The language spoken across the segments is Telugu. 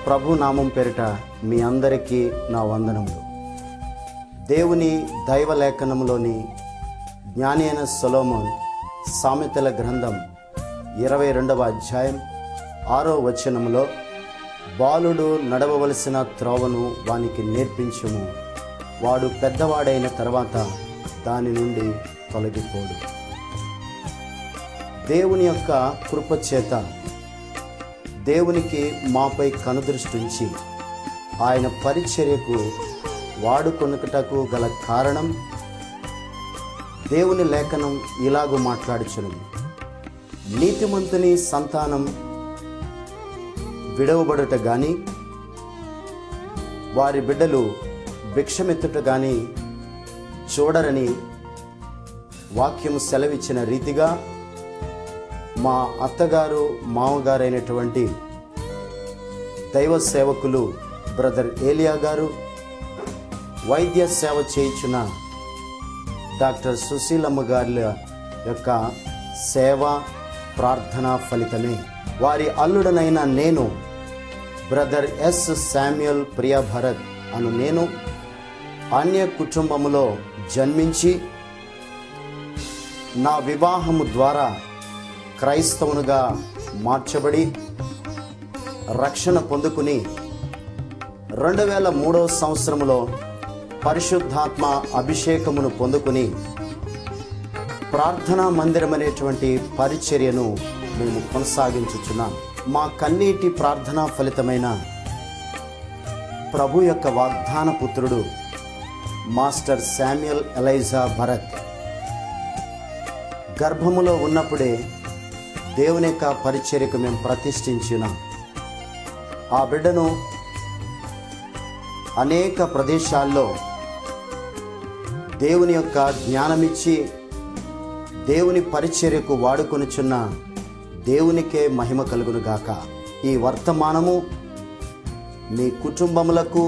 ప్రభు నామం పేరిట మీ అందరికీ నా వందనములు. దేవుని దైవ లేఖనంలోని జ్ఞాని అయిన సొలొమోను సామెతల గ్రంథం 22వ అధ్యాయం 6వ వచనములో, బాలుడు నడవవలసిన త్రోవను వానికి నేర్పించుము, వాడు పెద్దవాడైన తర్వాత దాని నుండి తొలగిపోడు. దేవుని యొక్క కృపచేత దేవునికి మాపై కనుదృష్టి ఉంచి ఆయన పరిచర్యకు వాడుకొనుటకు గల కారణం, దేవుని లేఖనం ఇలాగూ మాట్లాడుచున్నది: నీతిమంతుని సంతానం విడవబడుట గాని, వారి బిడ్డలు భిక్షమెత్తుట గాని చూడరని వాక్యము సెలవిచ్చిన రీతిగా మా అత్తగారు మామగారైనటువంటి దైవ సేవకులు బ్రదర్ ఏలియా గారు, వైద్య సేవ చేయించిన డాక్టర్ సుశీలమ్మ గారి యొక్క సేవ ప్రార్థన ఫలితమే వారి అల్లుడనైన నేను, brother S Samuel Priya Bharat అను నేను అన్య కుటుంబములో జన్మించి నా వివాహము ద్వారా క్రైస్తవునిగా మార్చబడి రక్షణ పొందుకుని 2003వ సంవత్సరంలో పరిశుద్ధాత్మ అభిషేకమును పొందుకుని ప్రార్థనా మందిరం అనేటువంటి పరిచర్యను మేము కొనసాగించుచున్నాం. మా కన్నీటి ప్రార్థనా ఫలితమైన ప్రభు యొక్క వాగ్దాన పుత్రుడు మాస్టర్ శామ్యుయల్ ఎలైజా భరత్ గర్భములో ఉన్నప్పుడే దేవుని యొక్క పరిచర్యకు మేము ప్రతిష్ఠించినాం. ఆ బిడ్డను అనేక ప్రదేశాల్లో దేవుని యొక్క జ్ఞానమిచ్చి దేవుని పరిచర్యకు వాడుకొనుచున్న దేవునికే మహిమ కలుగును గాక. ఈ వర్తమానము మీ కుటుంబములకు,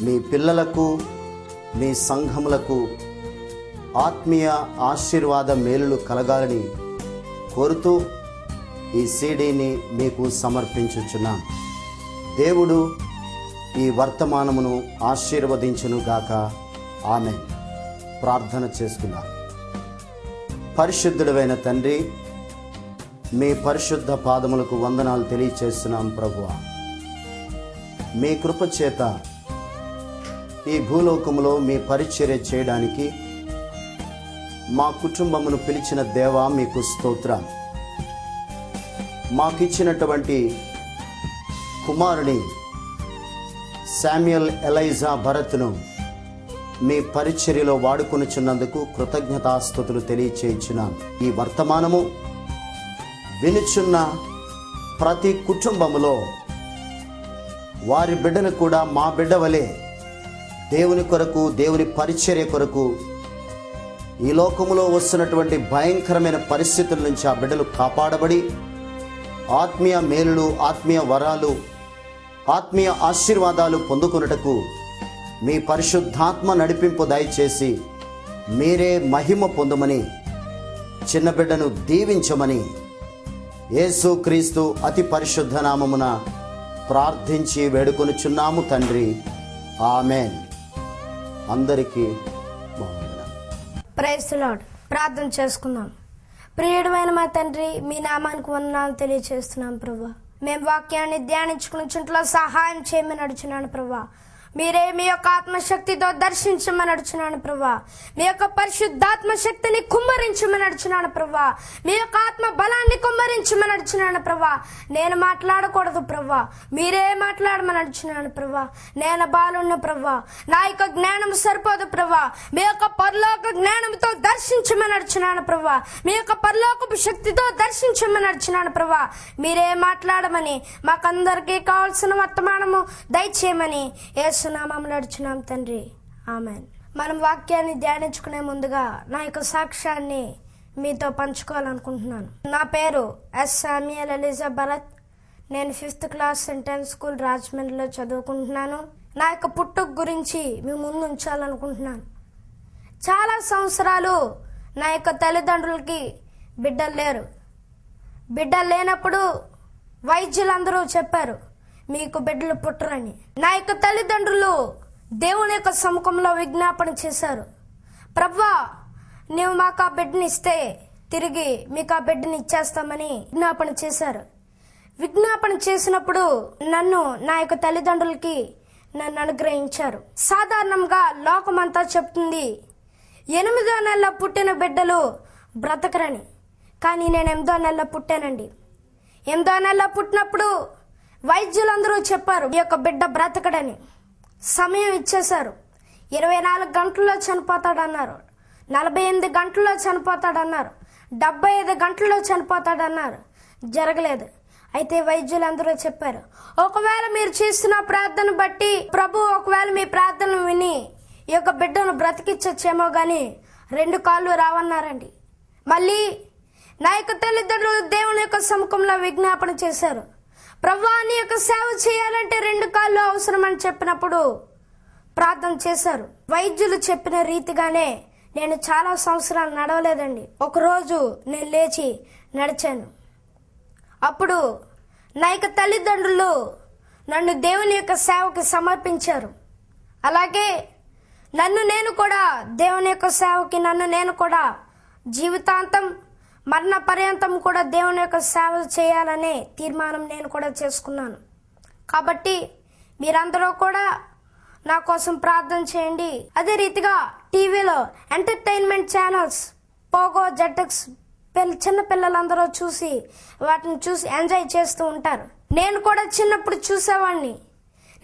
మీ పిల్లలకు, మీ సంఘములకు ఆత్మీయ ఆశీర్వాద మేలులు కలగాలని కోరుతూ ఈ సీడీని మీకు సమర్పించుచున్నాం. దేవుడు ఈ వర్తమానమును ఆశీర్వదించును గాక. ఆమెన్. ప్రార్థన చేసుకున్నాం. పరిశుద్ధుడైన తండ్రి, మీ పరిశుద్ధ పాదములకు వందనాలు తెలియచేస్తున్నాం ప్రభువా. మీ కృపచేత ఈ భూలోకములో మీ పరిచర్య చేయడానికి మా కుటుంబమును పిలిచిన దేవా, మీకు స్తోత్రం. మాకిచ్చినటువంటి కుమారుని శామ్యుయల్ ఎలైజా భరత్ను మీ పరిచర్యలో వాడుకొనుచున్నందుకు కృతజ్ఞతాస్తుతులు తెలియచేయించున్నాం. ఈ వర్తమానము వినుచున్న ప్రతి కుటుంబములో వారి బిడ్డను కూడా మా బిడ్డ వలె దేవుని కొరకు, దేవుని పరిచర్య కొరకు, ఈ లోకములో వస్తున్నటువంటి భయంకరమైన పరిస్థితుల నుంచి ఆ బిడ్డలు కాపాడబడి ఆత్మీయ మేలులు, ఆత్మీయ వరాలు, ఆత్మీయ ఆశీర్వాదాలు పొందుకొనుటకు మీ పరిశుద్ధాత్మ నడిపింపు దయచేసి మీరే మహిమ పొందమని, చిన్న బిడ్డను దీవించమని యేసుక్రీస్తు అతి పరిశుద్ధ నామమున ప్రార్థించి వేడుకొనుచున్నాము తండ్రి. ఆమెన్. అందరికీ ప్రైజ్ ది లార్డ్. ప్రార్థన చేసుకుందాం. ప్రియుడమైన మా తండ్రి, మీ నామానికి వందనాలు తెలియజేస్తున్నాం ప్రభా. మేము వాక్యాన్ని ధ్యానించుకుని చుంట్లో సహాయం చేయమని అడుచున్నాను ప్రభా. మీరే మీ యొక్క ఆత్మశక్తితో దర్శించమని అడుచున్నాను ప్రభా. మీ యొక్క పరిశుద్ధాత్మ శక్తిని కుమ్మరించమని అడుచున్నాను ప్రభా. మీ యొక్క ఆత్మ బలాన్ని కుమ్మరించమని అడుచున్నాను ప్రభా. నేను మాట్లాడకూడదు ప్రభా, మీరే మాట్లాడమని అడుచున్నాను ప్రభా. నేను బాలున్న ప్రభా, నా యొక్క జ్ఞానం సరిపోదు ప్రభా. మీ యొక్క పరలోక జ్ఞానంతో దర్శించమని అడుచున్నాను ప్రభా. మీ యొక్క పరలోకపు శక్తితో దర్శించమని అడుచున్నాను ప్రభా. మీరే మాట్లాడమని, మాకందరికీ కావాల్సిన వర్తమానము దయచేయమని యేసునామములో అడుచున్నాం తండ్రి. ఆమెన్. మనం వాక్యాన్ని ధ్యానించుకునే ముందుగా నా యొక్క సాక్ష్యాన్ని మీతో పంచుకోవాలనుకుంటున్నాను. నా పేరు ఎస్ శామ్యుయల్ ఎలిజా భరత్. నేను 5th క్లాస్ సెంటెన్స్ స్కూల్ రాజమండ్రిలో చదువుకుంటున్నాను. నా యొక్క పుట్టుక గురించి మీ ముందు ఉంచాలనుకుంటున్నాను. చాలా సంవత్సరాలు నా యొక్క తల్లిదండ్రులకి బిడ్డలు లేరు. బిడ్డలు లేనప్పుడు వైద్యులందరూ చెప్పారు మీకు బిడ్డలు పుట్టరని. నా యొక్క తల్లిదండ్రులు దేవుని యొక్క సముఖంలో విజ్ఞాపన చేశారు, ప్రభువా నీవు మాకు ఆ బిడ్డని ఇస్తే తిరిగి మీకు ఆ బిడ్డని ఇచ్చేస్తామని విజ్ఞాపన చేశారు. విజ్ఞాపన చేసినప్పుడు నా యొక్క తల్లిదండ్రులకి నన్ను అనుగ్రహించారు. సాధారణంగా లోకమంతా చెప్తుంది 8వ నెలలో పుట్టిన బిడ్డలు బ్రతకరని, కానీ నేను 8వ నెలలో పుట్టానండి. 8వ నెలలో పుట్టినప్పుడు వైద్యులందరూ చెప్పారు ఈ యొక్క బిడ్డ బ్రతకడని. సమయం ఇచ్చేశారు. 24 గంటల్లో చనిపోతాడన్నారు, 48 గంటల్లో చనిపోతాడన్నారు, 75 గంటల్లో చనిపోతాడన్నారు. జరగలేదు. అయితే వైద్యులందరూ చెప్పారు ఒకవేళ మీరు చేస్తున్న ప్రార్థన బట్టి ప్రభు ఒకవేళ మీ ప్రార్థనలు విని ఈ యొక్క బిడ్డను బ్రతికించచ్చేమో గాని 2 కాళ్ళు రావన్నారండి. మళ్ళీ నా యొక్క తల్లిదండ్రులు దేవుని యొక్క సముఖంలో విజ్ఞాపన చేశారు, ప్రభువా నీ యొక్క సేవ చేయాలంటే 2 కాళ్ళు అవసరం అని చెప్పినప్పుడు ప్రార్థన చేశారు. వైద్యులు చెప్పిన రీతిగానే నేను చాలా సంవత్సరాలు నడవలేదండి. ఒకరోజు నేను లేచి నడిచాను. అప్పుడు నా యొక్క తల్లిదండ్రులు నన్ను దేవుని యొక్క సేవకి సమర్పించారు. అలాగే నేను కూడా దేవుని యొక్క సేవకి నేను కూడా జీవితాంతం మరణ పర్యంతం కూడా దేవుని యొక్క సేవ చేయాలనే తీర్మానం నేను కూడా చేసుకున్నాను. కాబట్టి మీరందరూ కూడా నా కోసం ప్రార్థన చేయండి. అదే రీతిగా టీవీలో ఎంటర్టైన్మెంట్ ఛానల్స్ పోగో జెటెక్స్ చిన్న పిల్లలందరూ వాటిని చూసి ఎంజాయ్ చేస్తూ ఉంటారు. నేను కూడా చిన్నప్పుడు చూసేవాడిని.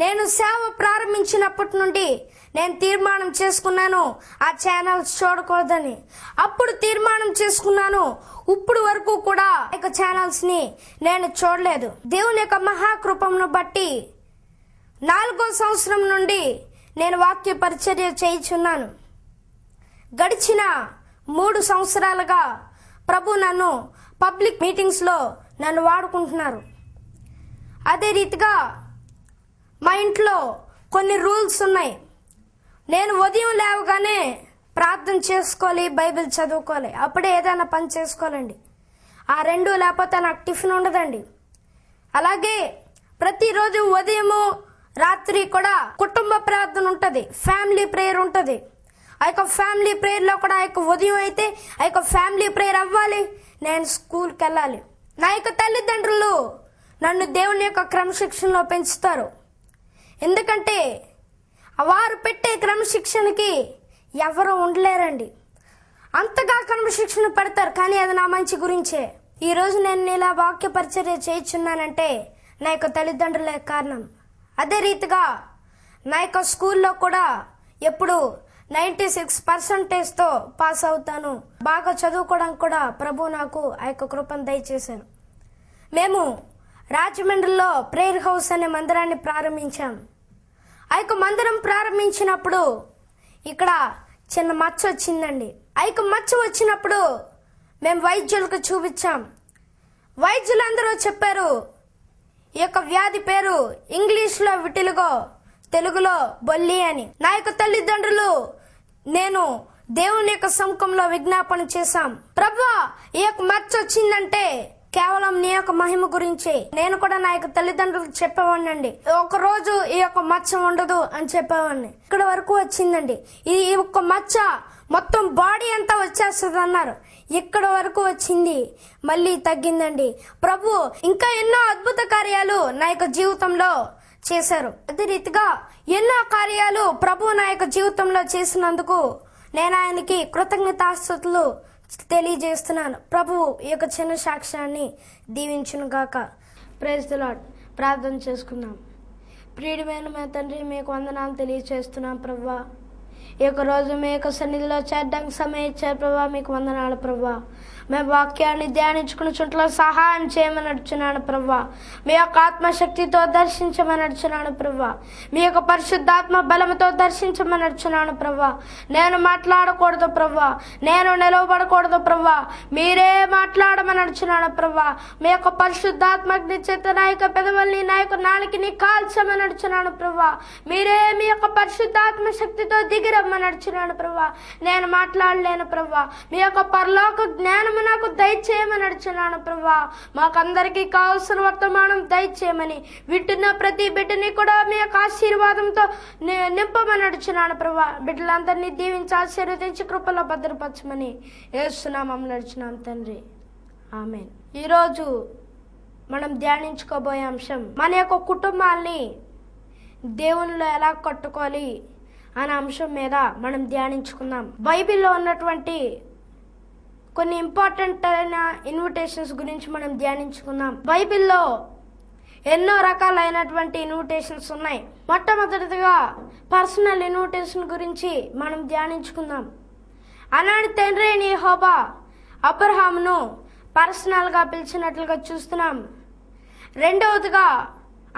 నేను సేవ ప్రారంభించినప్పటి నుండి నేను తీర్మానం చేసుకున్నాను ఆ ఛానల్స్ చూడకూడదని. అప్పుడు తీర్మానం చేసుకున్నాను. ఇప్పుడు వరకు కూడా ఈ ఛానల్స్ ని నేను చూడలేదు. దేవుని యొక్క మహాకృపను బట్టి 4వ సంవత్సరం నుండి నేను వాక్య పరిచర్య చేయుచున్నాను. గడిచిన 3 సంవత్సరాలుగా ప్రభు నన్ను పబ్లిక్ మీటింగ్స్ లో నన్ను వాడుకుంటున్నారు. అదే రీతిగా మా ఇంట్లో కొన్ని రూల్స్ ఉన్నాయి. నేను ఉదయం లేవగానే ప్రార్థన చేసుకోవాలి, బైబిల్ చదువుకోవాలి, అప్పుడే ఏదైనా పని చేసుకోవాలండి. ఆ 2 లేకపోతే నాకు టిఫిన్ ఉండదండి. అలాగే ప్రతిరోజు ఉదయము రాత్రి కూడా కుటుంబ ప్రార్థన ఉంటుంది, ఫ్యామిలీ ప్రేయర్ ఉంటుంది. ఆ యొక్క ఫ్యామిలీ ప్రేయర్లో కూడా ఆ యొక్క ఉదయం అయితే ఆ యొక్క ఫ్యామిలీ ప్రేయర్ అవ్వాలి, నేను స్కూల్కి వెళ్ళాలి. నా యొక్క తల్లిదండ్రులు నన్ను దేవుని యొక్క క్రమశిక్షణలో పెంచుతారు. ఎందుకంటే వారు పెట్టే క్రమశిక్షణకి ఎవరు ఉండలేరండి. అంతగా క్రమశిక్షణ పెడతారు, కానీ అది నా మంచి గురించే. ఈరోజు నేను ఇలా వాక్య పరిచర్య చేయించున్నానంటే నా యొక్క తల్లిదండ్రులే కారణం. అదే రీతిగా నా యొక్క స్కూల్లో కూడా ఎప్పుడు 96% పాస్ అవుతాను. బాగా చదువుకోవడానికి కూడా ప్రభు నాకు ఆ యొక్క కృపను దయచేశారు. మేము రాజమండ్రిలో ప్రేయర్ హౌస్ అనే మందిరాన్ని ప్రారంభించాం. ఆ యొక్క మందిరం ప్రారంభించినప్పుడు ఇక్కడ చిన్న మచ్చ వచ్చిందండి. ఆ యొక్క మచ్చ వచ్చినప్పుడు మేము వైద్యులకు చూపించాం. వైద్యులందరూ చెప్పారు ఈ యొక్క వ్యాధి పేరు ఇంగ్లీష్లో విటిలిగో, తెలుగులో బొల్లి అని. నా యొక్క తల్లిదండ్రులు నేను దేవుని యొక్క సముఖంలో విజ్ఞాపన చేశాం, ప్రభువా ఈ యొక్క మచ్చ వచ్చిందంటే కేవలం నీ యొక్క మహిమ గురించి. నేను కూడా నా యొక్క తల్లిదండ్రులకు చెప్పేవాడినండి, ఒక రోజు ఈ యొక్క మచ్చ ఉండదు అని చెప్పేవాడిని. ఇక్కడ వరకు వచ్చిందండి. ఈ యొక్క మచ్చ మొత్తం బాడీ అంతా వచ్చేస్తుంది అన్నారు. ఇక్కడ వరకు వచ్చింది, మళ్ళీ తగ్గిందండి. ప్రభు ఇంకా ఎన్నో అద్భుత కార్యాలు నా యొక్క జీవితంలో చేశారు. అదే రీతిగా ఎన్నో కార్యాలు ప్రభు నా యొక్క జీవితంలో చేసినందుకు నేను ఆయనకి కృతజ్ఞతాస్తుతులు తెలియజేస్తున్నాను. ప్రభు ఈ యొక్క చిన్న సాక్ష్యాన్ని దీవించును గాక. Praise the lord. ప్రార్థన చేసుకుందాం. ప్రియమైన మా తండ్రి, మీకు వందనాలు తెలియజేస్తున్నాం ప్రభువా. ఈ యొక్క రోజు మీ యొక్క సన్నిధిలో చేరడానికి సమయం ఇచ్చారు ప్రభువా, మీకు వందనాలు ప్రభువా. మేము వాక్యాన్ని ధ్యానించుకుని చుట్టూ సహాయం చేయమని నడుచున్నాను ప్రభువా. మీ యొక్క ఆత్మశక్తితో దర్శించమని నడుచున్నాను ప్రభువా. మీ యొక్క పరిశుద్ధాత్మ బలముతో దర్శించమని నడుచున్నాను ప్రభువా. నేను మాట్లాడకూడదు ప్రభువా, నేను నిలవబడకూడదు ప్రభువా, మీరే మాట్లాడమని నడుచున్నాను ప్రభువా. మీ యొక్క పరిశుద్ధాత్మగ్ని చేత నా యొక్క పెదవుల్ని, నా యొక్క నాలుకని కాల్చమని నడుచున్నాను ప్రభువా. మీరే మీ యొక్క పరిశుద్ధాత్మ శక్తితో దిగిరమ్మని నడుచున్నాను ప్రభువా. నేను మాట్లాడలేను ప్రభువా. మీ యొక్క పరలోక జ్ఞానము నాకు దయచేయమని అడుచున్నాను ప్రభా. మాకందరికీ కావలసిన వర్తమానం దయచేయమని, వింటున్న ప్రతి బిడ్డని కూడా మీ యొక్క ఆశీర్వాదంతో నింపమని అడుచున్నాను ప్రభా. బిడ్డలందరినీ దీవించి ఆశీర్వదించి కృపలో భద్రపరచమని యేసు నామములో అడుచున్నాం తండ్రి, ఆమేన్. ఈరోజు మనం ధ్యానించుకోబోయే అంశం మన యొక్క కుటుంబాల్ని దేవునిలో ఎలా కట్టుకోవాలి అనే అంశం మీద మనం ధ్యానించుకుందాం. బైబిల్లో ఉన్నటువంటి కొన్ని ఇంపార్టెంట్ అయిన ఇన్విటేషన్స్ గురించి మనం ధ్యానించుకుందాం. బైబిల్లో ఎన్నో రకాలైనటువంటి ఇన్విటేషన్స్ ఉన్నాయి. మొట్టమొదటిగా పర్సనల్ ఇన్విటేషన్ గురించి మనం ధ్యానించుకుందాం. ఆనాడు తండ్రి అయిన యెహోవా అబ్రహామును పర్సనల్గా పిలిచినట్లుగా చూస్తున్నాం. రెండవదిగా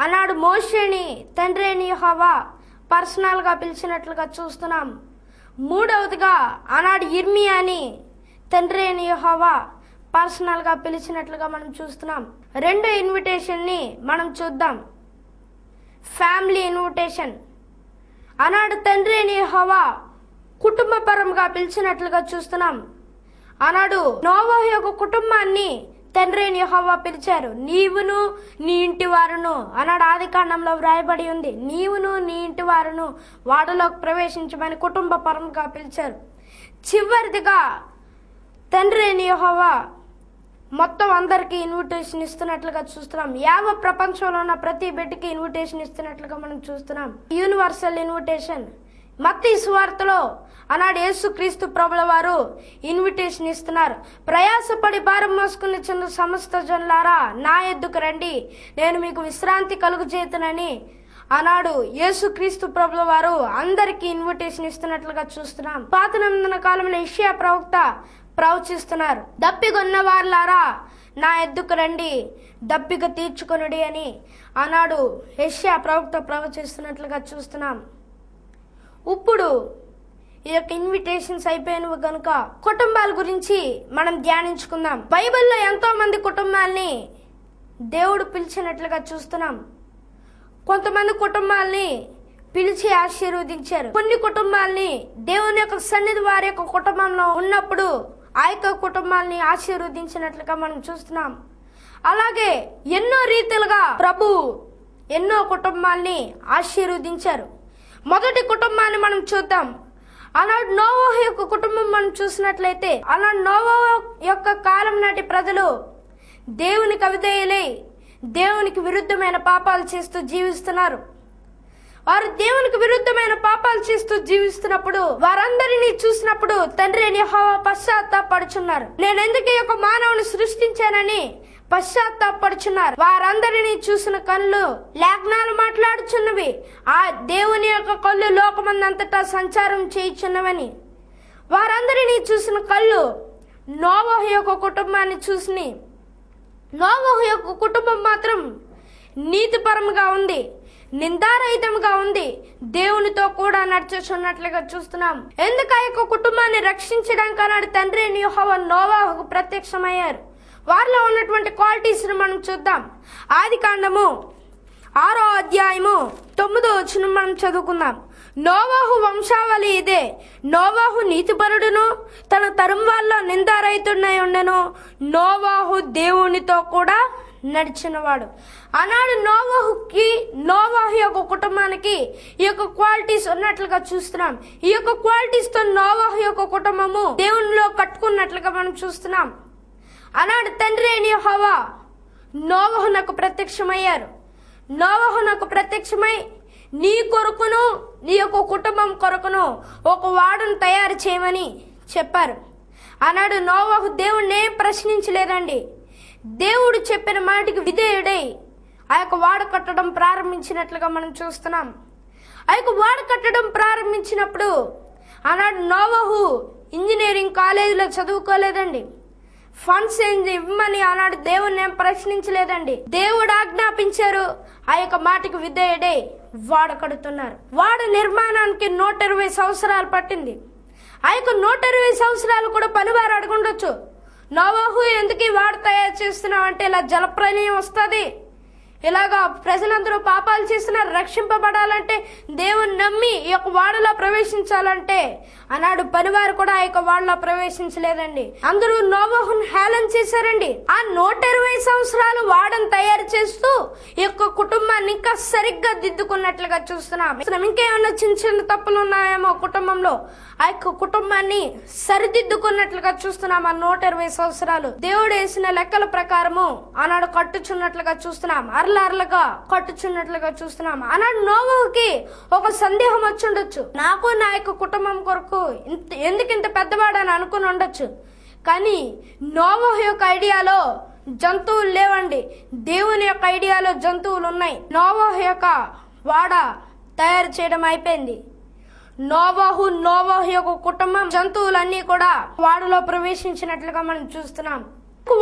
ఆనాడు మోషేని తండ్రి అయిన యెహోవా పర్సనల్గా పిలిచినట్లుగా చూస్తున్నాం. మూడవదిగా ఆనాడు ఇర్మియాని తండ్రి అయిన యెహోవా పర్సనల్గా పిలిచినట్లుగా మనం చూస్తున్నాం. రెండో ఇన్విటేషన్ని మనం చూద్దాం, ఫ్యామిలీ ఇన్విటేషన్. ఆనాడు తండ్రి అయిన యెహోవా కుటుంబపరంగా పిలిచినట్లుగా చూస్తున్నాం. ఆనాడు నోవహు యొక్క కుటుంబాన్ని తండ్రి అయిన యెహోవా పిలిచారు. నీవును నీ ఇంటి వారును ఆనాడు ఆదికాండంలో వ్రాయబడి ఉంది. నీవును నీ ఇంటి వారును వాడలోకి ప్రవేశించమని కుటుంబ పరంగా పిలిచారు. చివరిదిగా తండ్రి అయిన యెహోవా మొత్తం అందరికీ ఇన్విటేషన్ ఇస్తున్నట్లుగా చూస్తున్నాం. యావ ప్రపంచంలో ఉన్న ప్రతి బిడ్డకి ఇన్విటేషన్ ఇస్తున్నట్లుగా మనం చూస్తున్నాం. Universal invitation. మత్తయి సువార్తలో ఆనాడు యేసుక్రీస్తు ప్రభుల వారు ఇన్విటేషన్ ఇస్తున్నారు. ప్రయాసపడి భారం మోసుకుని చిన్న సమస్త జనులారా నా యొద్దకు రండి, నేను మీకు విశ్రాంతి కలుగజేతునని ఆనాడు యేసుక్రీస్తు ప్రభుల వారు అందరికీ ఇన్విటేషన్ ఇస్తున్నట్లుగా చూస్తున్నాం. పాత నిబంధన కాలంలో యెషయా ప్రవక్త ప్రవచిస్తున్నారు. దప్పిగొన్న వారులారా నా యొద్దకు రండి, దప్పిక తీర్చుకొనుడి అని ఆనాడు యెషయా ప్రవక్త ప్రవచిస్తున్నట్లుగా చూస్తున్నాం. ఇప్పుడు ఈ యొక్క ఇన్విటేషన్స్ అయిపోయినవి కనుక కుటుంబాల గురించి మనం ధ్యానించుకుందాం. బైబిల్లో ఎంతో మంది కుటుంబాల్ని దేవుడు పిలిచినట్లుగా చూస్తున్నాం. కొంతమంది కుటుంబాల్ని పిలిచి ఆశీర్వదించారు. కొన్ని కుటుంబాల్ని దేవుని యొక్క సన్నిధి వారి యొక్క కుటుంబంలో ఉన్నప్పుడు ఆ యొక్క కుటుంబాల్ని ఆశీర్వదించినట్లుగా మనం చూస్తున్నాం. అలాగే ఎన్నో రీతిలుగా ప్రభు ఎన్నో కుటుంబాల్ని ఆశీర్వదించారు. మొదటి కుటుంబాన్ని మనం చూద్దాం. ఆనాడు నోవహు యొక్క కుటుంబం మనం చూసినట్లయితే ఆనాడు నోవహు యొక్క కాలం నాటి ప్రజలు దేవునికి అవిధేయులై దేవునికి విరుద్ధమైన పాపాలు చేస్తూ జీవిస్తున్నారు. వారు దేవునికి విరుద్ధమైన పాపాలు చేస్తూ జీవిస్తున్నప్పుడు వారందరినీ చూసినప్పుడు తండ్రి అయిన యెహోవా పశ్చాత్తాపడుచున్నారు. నేను ఎందుకు ఈ యొక్క మానవుని సృష్టించానని పశ్చాత్తాపడుచున్నారు. వారందరినీ చూసిన కళ్ళు లేఖనాలు మాట్లాడుచున్నవి, ఆ దేవుని యొక్క కళ్ళు లోకమందంతటా సంచారం చేయుచున్నవని. వారందరినీ చూసిన కళ్ళు నోవహు యొక్క కుటుంబాన్ని చూసి, నోవహు యొక్క కుటుంబం మాత్రం నీతిపరంగా ఉంది, నిందారహితంగా ఉంది, దేవునితో కూడా నడుచుచున్నట్లుగా చూస్తున్నాం. ఎందుకు ఆ యొక్క కుటుంబాన్ని రక్షించడానికి అన్నాడు తండ్రి అయిన యెహోవా నోవహుకు ప్రత్యక్షమయ్యారు. వారిలో ఉన్నటువంటి క్వాలిటీస్ మనం చూద్దాం. ఆదికాండము 6వ అధ్యాయము 9వ వచనం మనం చదువుకుందాం. నోవహు వంశావళి ఇదే. నోవహు నీతిపరుడును తన తరం వాళ్ళ నిందారహితుడై ఉండెను. నోవహు దేవునితో కూడా నడిచినవాడు. ఆనాడు నోవహు యొక్క కుటుంబానికి ఈ యొక్క క్వాలిటీస్ ఉన్నట్లుగా చూస్తున్నాం. ఈ యొక్క క్వాలిటీస్ తో నోవహు యొక్క కుటుంబము దేవునిలో కట్టుకున్నట్లుగా మనం చూస్తున్నాం. ఆనాడు తండ్రి అయిన యెహోవా నోవహునకు ప్రత్యక్షమయ్యారు. నోవహునకు ప్రత్యక్షమై నీ కొరకును నీ యొక్క కుటుంబం కొరకును ఒక వాడును తయారు చేయమని చెప్పారు. ఆనాడు నోవహు దేవుణ్ణి ఏం ప్రశ్నించలేదండి. దేవుడు చెప్పిన మాటకి విధేయుడై ఆ యొక్క వాడు కట్టడం ప్రారంభించినట్లుగా మనం చూస్తున్నాం. ఆ యొక్క వాడు కట్టడం ప్రారంభించినప్పుడు ఆనాడు నోవహు ఇంజనీరింగ్ కాలేజీలో చదువుకోలేదండి. ఫండ్స్ ఇవ్వమని ఆనాడు దేవుణ్ణి ఏం ప్రశ్నించలేదండి. దేవుడు ఆజ్ఞాపించారు. ఆ యొక్క మాటకి విధేయుడై వాడు కడుతున్నారు. వాడు నిర్మాణానికి 120 సంవత్సరాలు పట్టింది. ఆ యొక్క 120 సంవత్సరాలు కూడా పనివారు అడుగుండొచ్చు, నోవహు ఎందుకు వాడు తయారు చేస్తున్నావు అంటే ఇలా జలప్రలయం వస్తుంది, ఇలాగా ప్రజలందరూ పాపాలు చేస్తున్నారు, రక్షింపబడాలంటే దేవుని నమ్మి ఈ యొక్క వాడలో ప్రవేశించాలంటే ఆనాడు పనివారు కూడా ఆ యొక్క వాడలో ప్రవేశించలేదండి. అందరూ నోవహును హేళన చేశారండి. ఆ 120 సంవత్సరాలు వాడను తయారు చేస్తూ ఈ యొక్క కుటుంబాన్ని ఇంకా సరిగ్గా దిద్దుకున్నట్లుగా చూస్తున్నాం. ఇంకేమన్నా చిన్న చిన్న తప్పులు ఉన్నాయేమో కుటుంబంలో, ఆ యొక్క కుటుంబాన్ని సరిదిద్దుకున్నట్లుగా చూస్తున్నాం. ఆ 120 సంవత్సరాలు దేవుడు వేసిన లెక్కల ప్రకారము ఆనాడు కట్టుచున్నట్లుగా చూస్తున్నాం. అరలగా కట్టుచున్నట్లుగా చూస్తున్నాం. ఆనాడు నోవహుకి ఒక సందేహం వచ్చి ఉండొచ్చు, నాకు నా యొక్క కుటుంబం కొరకు ఎందుకు ఇంత పెద్దవాడని అనుకుని ఉండొచ్చు. కానీ నోవహు యొక్క ఐడియాలో జంతువులు లేవండి, దేవుని యొక్క ఐడియాలో జంతువులు ఉన్నాయి. నోవహు యొక్క వాడ తయారు చేయడం అయిపోయింది. నోవహు యొక్క కుటుంబం, జంతువులన్నీ కూడా వాడలో ప్రవేశించినట్లుగా మనం చూస్తున్నాం.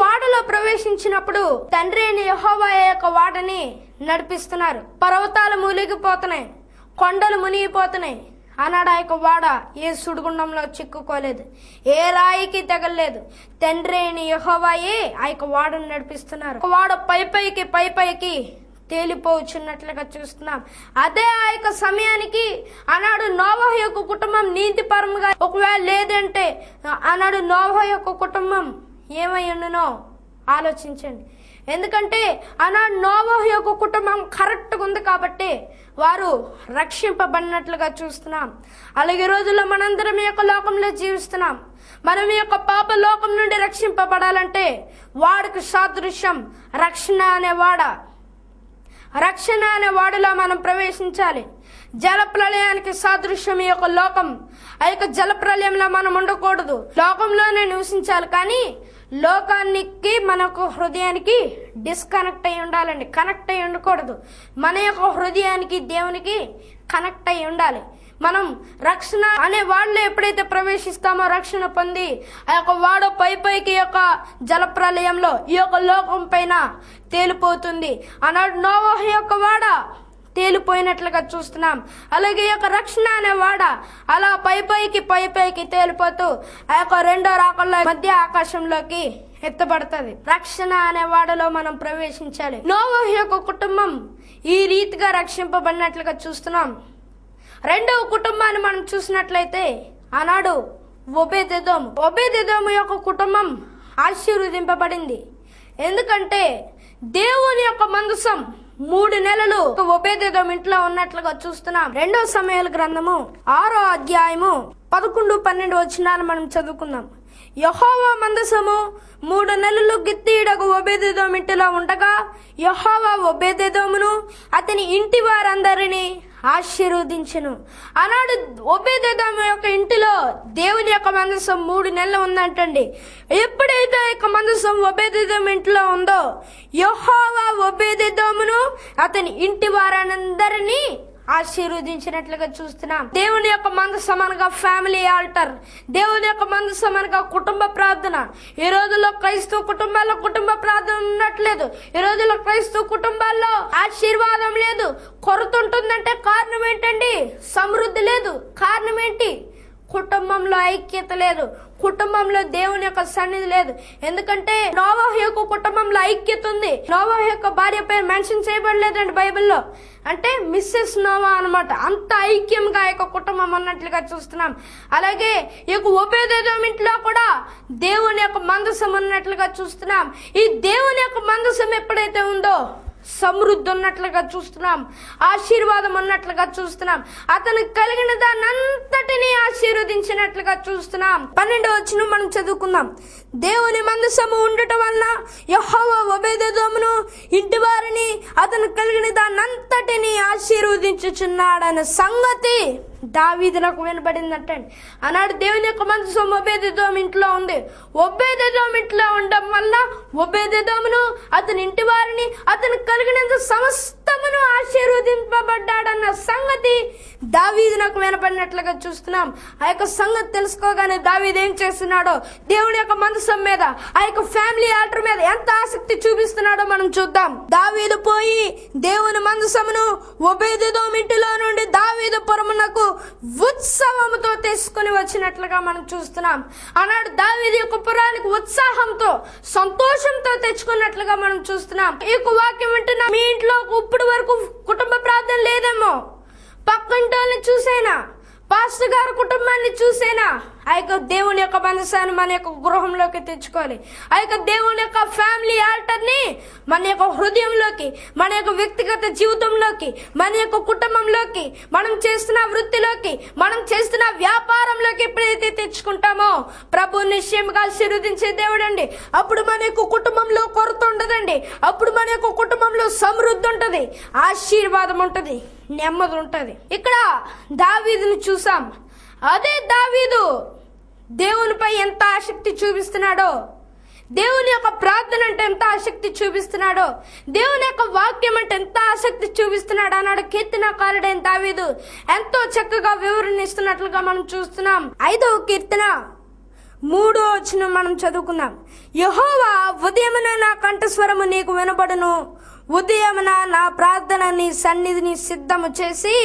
వాడలో ప్రవేశించినప్పుడు తండ్రి అయిన యెహోవా యొక్క వాడని నడిపిస్తున్నారు. పర్వతాలు మునిగిపోతున్నాయి, కొండలు మునిగిపోతున్నాయి. ఆనాడు ఆ యొక్క వాడ ఏ సుడిగుండంలో చిక్కుకోలేదు, ఏ రాయికి తగలలేదు. తండ్రి అయిన యెహోవాయే ఆ యొక్క వాడను నడిపిస్తున్నారు. వాడ పైపైకి తేలిపోవచ్చున్నట్లుగా చూస్తున్నాం. అదే ఆ యొక్క సమయానికి ఆనాడు నోవహు యొక్క కుటుంబం నీతిపరంగా ఒకవేళ లేదంటే ఆనాడు నోవహు యొక్క కుటుంబం ఏమై ఉండునో ఆలోచించండి. ఎందుకంటే ఆనాడు నోవహు యొక్క కుటుంబం కరెక్ట్గా ఉంది కాబట్టి వారు రక్షింపబడినట్లుగా చూస్తున్నాం. అలాగే రోజుల్లో మనందరం ఈ యొక్క లోకంలో జీవిస్తున్నాం. మనం ఈ యొక్క పాప లోకం నుండి రక్షింపబడాలంటే వాడికి సాదృశ్యం రక్షణ అనే వాడిలో మనం ప్రవేశించాలి. జల ప్రళయానికి సాదృశ్యం ఈ యొక్క లోకం. ఆ యొక్క జల ప్రళయంలో మనం ఉండకూడదు, లోకంలోనే నివసించాలి. కానీ లోకానికి మనకు హృదయానికి డిస్కనెక్ట్ అయి ఉండాలండి, కనెక్ట్ అయి ఉండకూడదు. మన యొక్క హృదయానికి దేవునికి కనెక్ట్ అయి ఉండాలి. మనం రక్షణ అనే వాడలో ఎప్పుడైతే ప్రవేశిస్తామో రక్షణ పొంది ఆ యొక్క వాడ పైకి యొక్క జల ప్రళయంలో ఈ యొక్క లోకం పైన తేలిపోతుంది. ఆనాడు నోవహు యొక్క వాడ తేలిపోయినట్లుగా చూస్తున్నాం. అలాగే ఈ యొక్క రక్షణ అనే వాడ అలా పైపైకి తేలిపోతూ ఆ యొక్క రెండో రాకల్లో మధ్య ఆకాశంలోకి ఎత్తబడుతుంది. రక్షణ అనే వాడలో మనం ప్రవేశించాలి. నోవహు యొక్క కుటుంబం ఈ రీతిగా రక్షింపబడినట్లుగా చూస్తున్నాం. రెండవ కుటుంబాన్ని మనం చూసినట్లయితే ఆనాడు ఒబేదెదోము యొక్క కుటుంబం ఆశీర్వదింపబడింది. ఎందుకంటే దేవుని యొక్క మందసం 3 నెలలు ఒబేదెదోము ఇంట్లో ఉన్నట్లుగా చూస్తున్నాం. 2వ సమూయేలు గ్రంథము 6వ అధ్యాయము 11-12 వచనాలు మనం చదువుకుందాం. యెహోవా మందసము 3 నెలలు గిత్తీయుడగు ఒబేదెదోము ఇంటిలో ఉండగా యెహోవా ఒబేదెదోమును అతని ఇంటి వారందరినీ ఆశీర్వదించెను. ఆనాడు ఒబేదెదోము యొక్క ఇంటిలో దేవుని యొక్క మందసం 3 నెలలు ఉందంటండి. ఎప్పుడైతే యొక్క మందసం ఒబేదెదోము ఇంటిలో ఉందో యెహోవా ఒబేదెదోమును అతని ఇంటి వారందరినీ ఆశీర్వదించినట్లుగా చూస్తున్నాం. దేవుని యొక్క మందసం అనగా ఫ్యామిలీ ఆల్టర్, దేవుని యొక్క మందసం అనగా కుటుంబ ప్రార్థన. ఈ రోజుల్లో క్రైస్తవ కుటుంబాల్లో కుటుంబ ప్రార్థన ఉండట్లేదు. ఈ రోజుల్లో క్రైస్తవ కుటుంబాల్లో ఆశీర్వాదం లేదు. కొరత ఉంటుందంటే కారణం ఏంటండి? సమృద్ధి లేదు. కారణం ఏంటి? కుటుంబంలో ఐక్యత లేదు, కుటుంబంలో దేవుని యొక్క సన్నిధి లేదు. ఎందుకంటే నోవహు యొక్క కుటుంబంలో ఐక్యత ఉంది. నోవహు యొక్క భార్య పేరు మెన్షన్ చేయబడలేదండి బైబిల్లో, అంటే మిస్సెస్ నోవా అనమాట. అంత ఐక్యంగా యొక్క కుటుంబం ఉన్నట్లుగా చూస్తున్నాం. అలాగే ఈ యొక్క ఒబేదెదోము ఇంట్లో కూడా దేవుని యొక్క మందసం ఉన్నట్లుగా చూస్తున్నాం. ఈ దేవుని యొక్క మందసం ఎప్పుడైతే ఉందో సమృద్ధి ఉన్నట్లుగా చూస్తున్నాం, ఆశీర్వాదం ఉన్నట్లుగా చూస్తున్నాం. అతనికి కలిగిన దానంతటినీ ఆశీర్వదించినట్లుగా చూస్తున్నాం. 12వ వచనం మనం చదువుకుందాం. దేవుని మందసము ఉండటం వలన యెహోవా ఒబేదెదోమును ఇంటి వారిని అతను కలిగిన దానంతటినీ ఆశీర్వదించుచున్నాడన్న సంగతి దావీదునకు వినబడిందంటే ఆనాడు దేవుని యొక్క మందసం ఒబేదెదోము ఇంట్లో ఉంది. ఒబేదెదోము ఇంట్లో ఉండడం వల్ల ఒబేదెదోమును అతని ఇంటి వారిని అతను కలిగినంత సమస్తమును ఆశీర్వదింపబడ్డాడన్న సంగతి దావీదునకు వినబడినట్లుగా చూస్తున్నాం. ఆ యొక్క సంగతి తెలుసుకోగానే దావీదు ఏం చేస్తున్నాడో, దేవుని యొక్క మందసం మీద ఆ యొక్క ఫ్యామిలీ ఆల్టర్ మీద ఎంత ఆసక్తి చూపిస్తున్నాడో మనం చూద్దాం. దావీదు పోయి దేవుని మందసమును ఒబేదెదోము ఇంటిలో నుండి దావీదు దావీదు పురమునకు ఉత్సవముతో తీసుకుని వచ్చినట్లుగా మనం చూస్తున్నాం. ఆనాడు దావీదు యొక్క పురానికి ఉత్సాహంతో సంతోషంతో తెచ్చుకున్నట్లుగా మనం చూస్తున్నాం. ఈ యొక్క వాక్యం వింటున్నా మీ ఇంట్లో ఇప్పుడు వరకు కుటుంబ ప్రార్థన లేదేమో, పక్కింటి వాళ్ళని చూసేనా, పాస్టర్ గారి కుటుంబాన్ని చూసేనా, ఆ యొక్క దేవుని యొక్క మనసాన్ని మన యొక్క గృహంలోకి తెచ్చుకోవాలి. ఆ యొక్క దేవుని యొక్క ఫ్యామిలీ ఆల్టర్ని మన యొక్క హృదయంలోకి, మన యొక్క వ్యక్తిగత జీవితంలోకి, మన యొక్క కుటుంబంలోకి, మనం చేస్తున్న వృత్తిలోకి, మనం చేస్తున్న వ్యాపారంలోకి ఎప్పుడైతే తెచ్చుకుంటామో ప్రభు నిశ్చయంగా ఆశీర్వదించే దేవుడు అండి. అప్పుడు మన యొక్క కుటుంబంలో కొరత ఉండదండి. అప్పుడు మన యొక్క కుటుంబంలో సమృద్ధి ఉంటది, ఆశీర్వాదం ఉంటది, నెమ్మది ఉంటది. ఇక్కడ దావీదుని చూసాం. అదే దావీదు దేవునిపై ఎంత ఆసక్తి చూపిస్తున్నాడో, దేవుని యొక్క ప్రార్థన అంటే ఎంత ఆసక్తి చూపిస్తున్నాడో, దేవుని యొక్క వాక్యం అంటే ఎంత ఆసక్తి చూపిస్తున్నాడు అన్నాడు కీర్తనకారుడైన దావీదు ఎంతో చక్కగా వివరణ ఇస్తున్నట్లుగా మనం చూస్తున్నాం. 5వ కీర్తన 3వ వచనం మనం చదువుకుందాం. యెహోవా ఉదయమున నా కంఠస్వరము నీకు వినబడును, ఉదయమున నా ప్రార్థన నీ సన్నిధిని సిద్ధము చేసి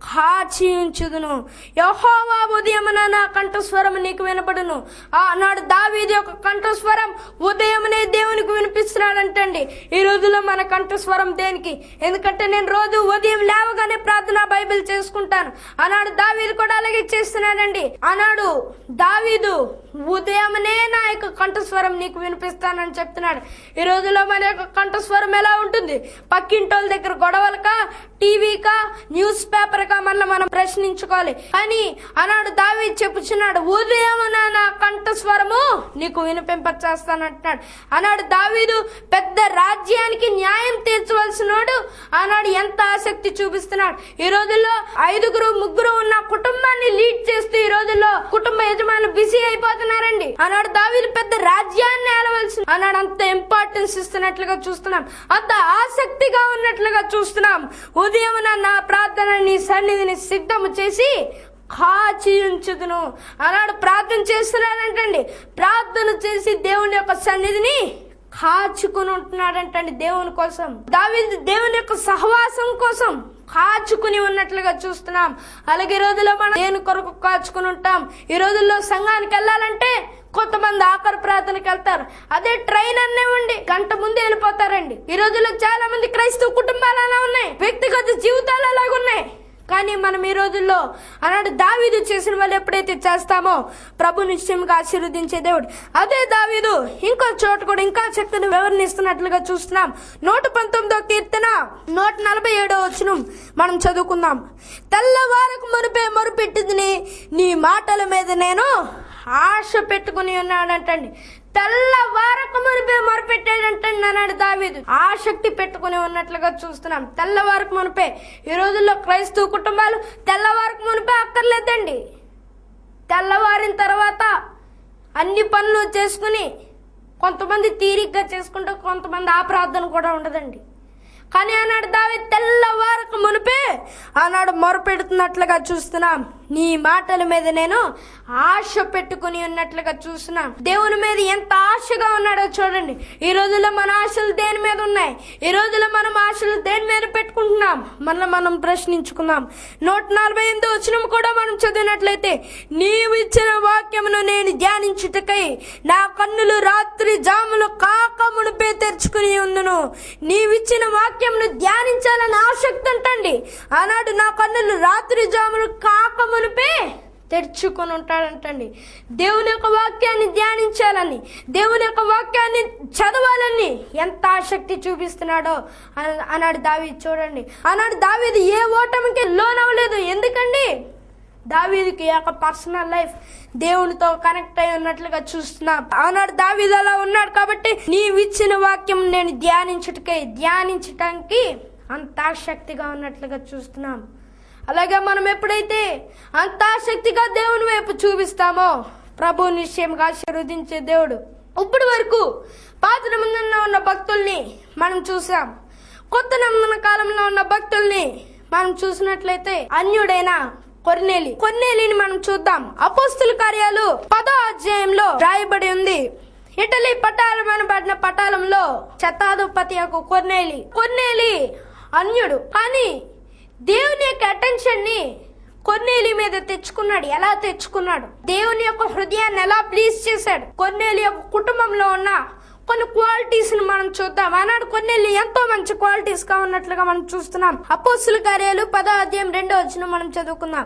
కాచి ఉంచుదును. యెహోవా ఉదయమున నా కంఠస్వరం నీకు వినపడును. ఆనాడు దావీదు యొక్క కంఠస్వరం ఉదయమునే దేవునికి వినిపిస్తున్నాడంటండి. ఈ రోజుల్లో మన కంఠస్వరం దేనికి? ఎందుకంటే నేను రోజు ఉదయం లేవగానే ప్రార్థన బైబిల్ చేసుకుంటాను. ఆనాడు దావీదు కూడా అలాగే చేస్తున్నాడండి. ఆనాడు దావీదు ఉదయమునే నా యొక్క కంఠస్వరం నీకు వినిపిస్తానని చెప్తున్నాడు. ఈ రోజుల్లో మన యొక్క కంఠస్వరం ఎలా ఉంటుంది? పక్కింటోళ్ళ దగ్గర గొడవలకా, టీవీకా, న్యూస్ పేపర్ గా మనం ప్రశ్నించుకోవాలి. కానీ ఆనాడు దావీదు చెప్పుచున్నాడు, ఉదయమున నా కంఠస్వరము నీకు వినిపింపచేస్తానంటున్నాడు. ఆనాడు దావీదు పెద్ద రాజ్యానికి న్యాయం తీర్చవలసినోడు. ఆనాడు ఎంత ఆసక్తి చూపిస్తున్నాడు. ఈ రోజుల్లో 5-3 ఉన్న కుటుంబాన్ని లీడ్ చేస్తూ ఈ రోజుల్లో కుటుంబ యజమానులు బిజీ అయిపోతున్నారండి. ఆనాడు దావీదు పెద్ద రాజ్యాన్ని ఏలవలసి, ఆనాడు అంత ఇంపార్టెన్స్ ఇస్తున్నట్లుగా చూస్తున్నాం, అంత ఆసక్తిగా ఉన్నట్లుగా చూస్తున్నాం. ఉదయమున నా ప్రార్థన నీ సన్నిధిని సిద్ధము చేసి కాచి ఉంచుదును. ఆనాడు ప్రార్థన చేస్తున్నాడంటండి. ప్రార్థన చేసి దేవుని యొక్క సన్నిధిని కాచుకుని ఉంటున్నాడంటండి. దేవుని కోసం, దావీదు దేవుని యొక్క సహవాసం కోసం కాచుకుని ఉన్నట్లుగా చూస్తున్నాం. అలాగే ఈ రోజుల్లో మనం దేని కొరకు కాచుకుని ఉంటాం? ఈ రోజుల్లో సంఘానికి వెళ్ళాలంటే కొంతమంది ఆఖరి ప్రార్థనకి వెళ్తారు. అదే ట్రైన్ అన్నివ్వండి, గంట ముందే వెళ్ళిపోతారండి. ఈ రోజుల్లో చాలా మంది క్రైస్తవ కుటుంబాలు అలా ఉన్నాయి, వ్యక్తిగత జీవితాలు అలాగున్నాయి. కానీ మనం ఈ రోజుల్లో ఆనాడు దావీదు చేసిన వాళ్ళు ఎప్పుడైతే చేస్తామో ప్రభు నిశ్చయంగా ఆశీర్వదించే దేవుడు. అదే దావీదు ఇంకో చోట కూడా ఇంకా చక్కని వివరణిస్తున్నట్లుగా చూస్తున్నాం. 119వ కీర్తన 147వ వచనం మనం చదువుకుందాం. తెల్లవారకు మునిపే మొరుపెట్టింది నీ మాటల మీద నేను ఆశ పెట్టుకుని ఉన్నాడంటండి. తెల్లవారకు మునిపే మొరపెట్టాడంటండి అన్నాడు దావీదు. ఆసక్తి పెట్టుకుని ఉన్నట్లుగా చూస్తున్నాం. తెల్లవారకు మునిపే. ఈ రోజుల్లో క్రైస్తవ కుటుంబాలు తెల్లవారకు మునిపే అక్కర్లేదండి. తెల్లవారిన తర్వాత అన్ని పనులు చేసుకుని కొంతమంది తీరిగ్గా చేసుకుంటూ కొంతమంది ఆ ప్రార్థన కూడా ఉండదండి. కానీ ఆనాడు దావీదు తెల్లవారకు మునిపే ఆనాడు మొరపెడుతున్నట్లుగా చూస్తున్నాం. నీ మాటల మీద నేను ఆశ పెట్టుకుని ఉన్నట్లుగా చూస్తున్నాం. దేవుని మీద ఎంత ఆశగా ఉన్నాడో చూడండి. ఈ రోజుల్లో మన ఆశలు దేని మీద ఉన్నాయి? ఈ రోజుల్లో మనం ఆశలు దేని మీద పెట్టుకుంటున్నాం? మనం ప్రశ్నించుకుందాం. 148వ వచనం కూడా మనం చదివినట్లయితే, నీవు ఇచ్చిన వాక్యమును నేను ధ్యానించుటకై నా కన్నులు రాత్రి జాములు కాక మునిపే తెరుచుకుని ఉండును. నీవిచ్చిన వాక్యమును ధ్యానించాలని ఆసక్తి అంటండి. ఆనాడు నా కన్నులు రాత్రి జాములు కాక మునిపే తెరుచుకొని ఉంటాడంటండి. దేవుని యొక్క వాక్యాన్ని ధ్యానించాలని, దేవుని యొక్క వాక్యాన్ని చదవాలని ఎంత ఆసక్తి చూపిస్తున్నాడో ఆనాడు దావీదు చూడండి. ఆనాడు దావీదు ఏ ఓటమికి లోనవ్వలేదు. ఎందుకండి? దావీదుకి యొక్క పర్సనల్ లైఫ్ దేవునితో కనెక్ట్ అయి ఉన్నట్లుగా చూస్తున్నాం. ఆనాడు దావీదు అలా ఉన్నాడు కాబట్టి నీవిచ్చిన వాక్యం నేను ధ్యానించటానికి అంత ఆసక్తిగా ఉన్నట్లుగా చూస్తున్నాం. అలాగే మనం ఎప్పుడైతే అంత ఆసక్తిగా దేవుని వైపు చూపిస్తామో ప్రభు నిశ్చయంగా ఆశీర్వదించే దేవుడు. ఇప్పటి వరకు పాత నిబంధనలో ఉన్న భక్తుల్ని మనం చూసాం. కొత్త నిబంధన కాలంలో ఉన్న భక్తుల్ని మనం చూసినట్లయితే అన్యుడైన కొర్నేలిని మనం చూద్దాం. అపోస్తుల కార్యాలు 10వ అధ్యాయంలో రాయబడి ఉంది. ఇటలీ పటాలం అనబడిన పటాలంలో శతాధిపతి యొక్క కొర్నేలి అన్యుడు. కానీ దేవుని యొక్క అటెన్షన్ ని కొర్నేలి మీద తెచ్చుకున్నాడు. ఎలా తెచ్చుకున్నాడు? దేవుని యొక్క హృదయాన్ని ఎలా ప్లీజ్ చేశాడు? కొర్నేలి యొక్క కుటుంబంలో ఉన్న కొన్ని క్వాలిటీస్ ని మనం చూద్దాం. ఆనాడు కొర్నేలి ఎంతో మంచి క్వాలిటీస్ గా ఉన్నట్లుగా మనం చూస్తున్నాం. అపోస్తుల కార్యాలు 10:2 మనం చదువుకుందాం.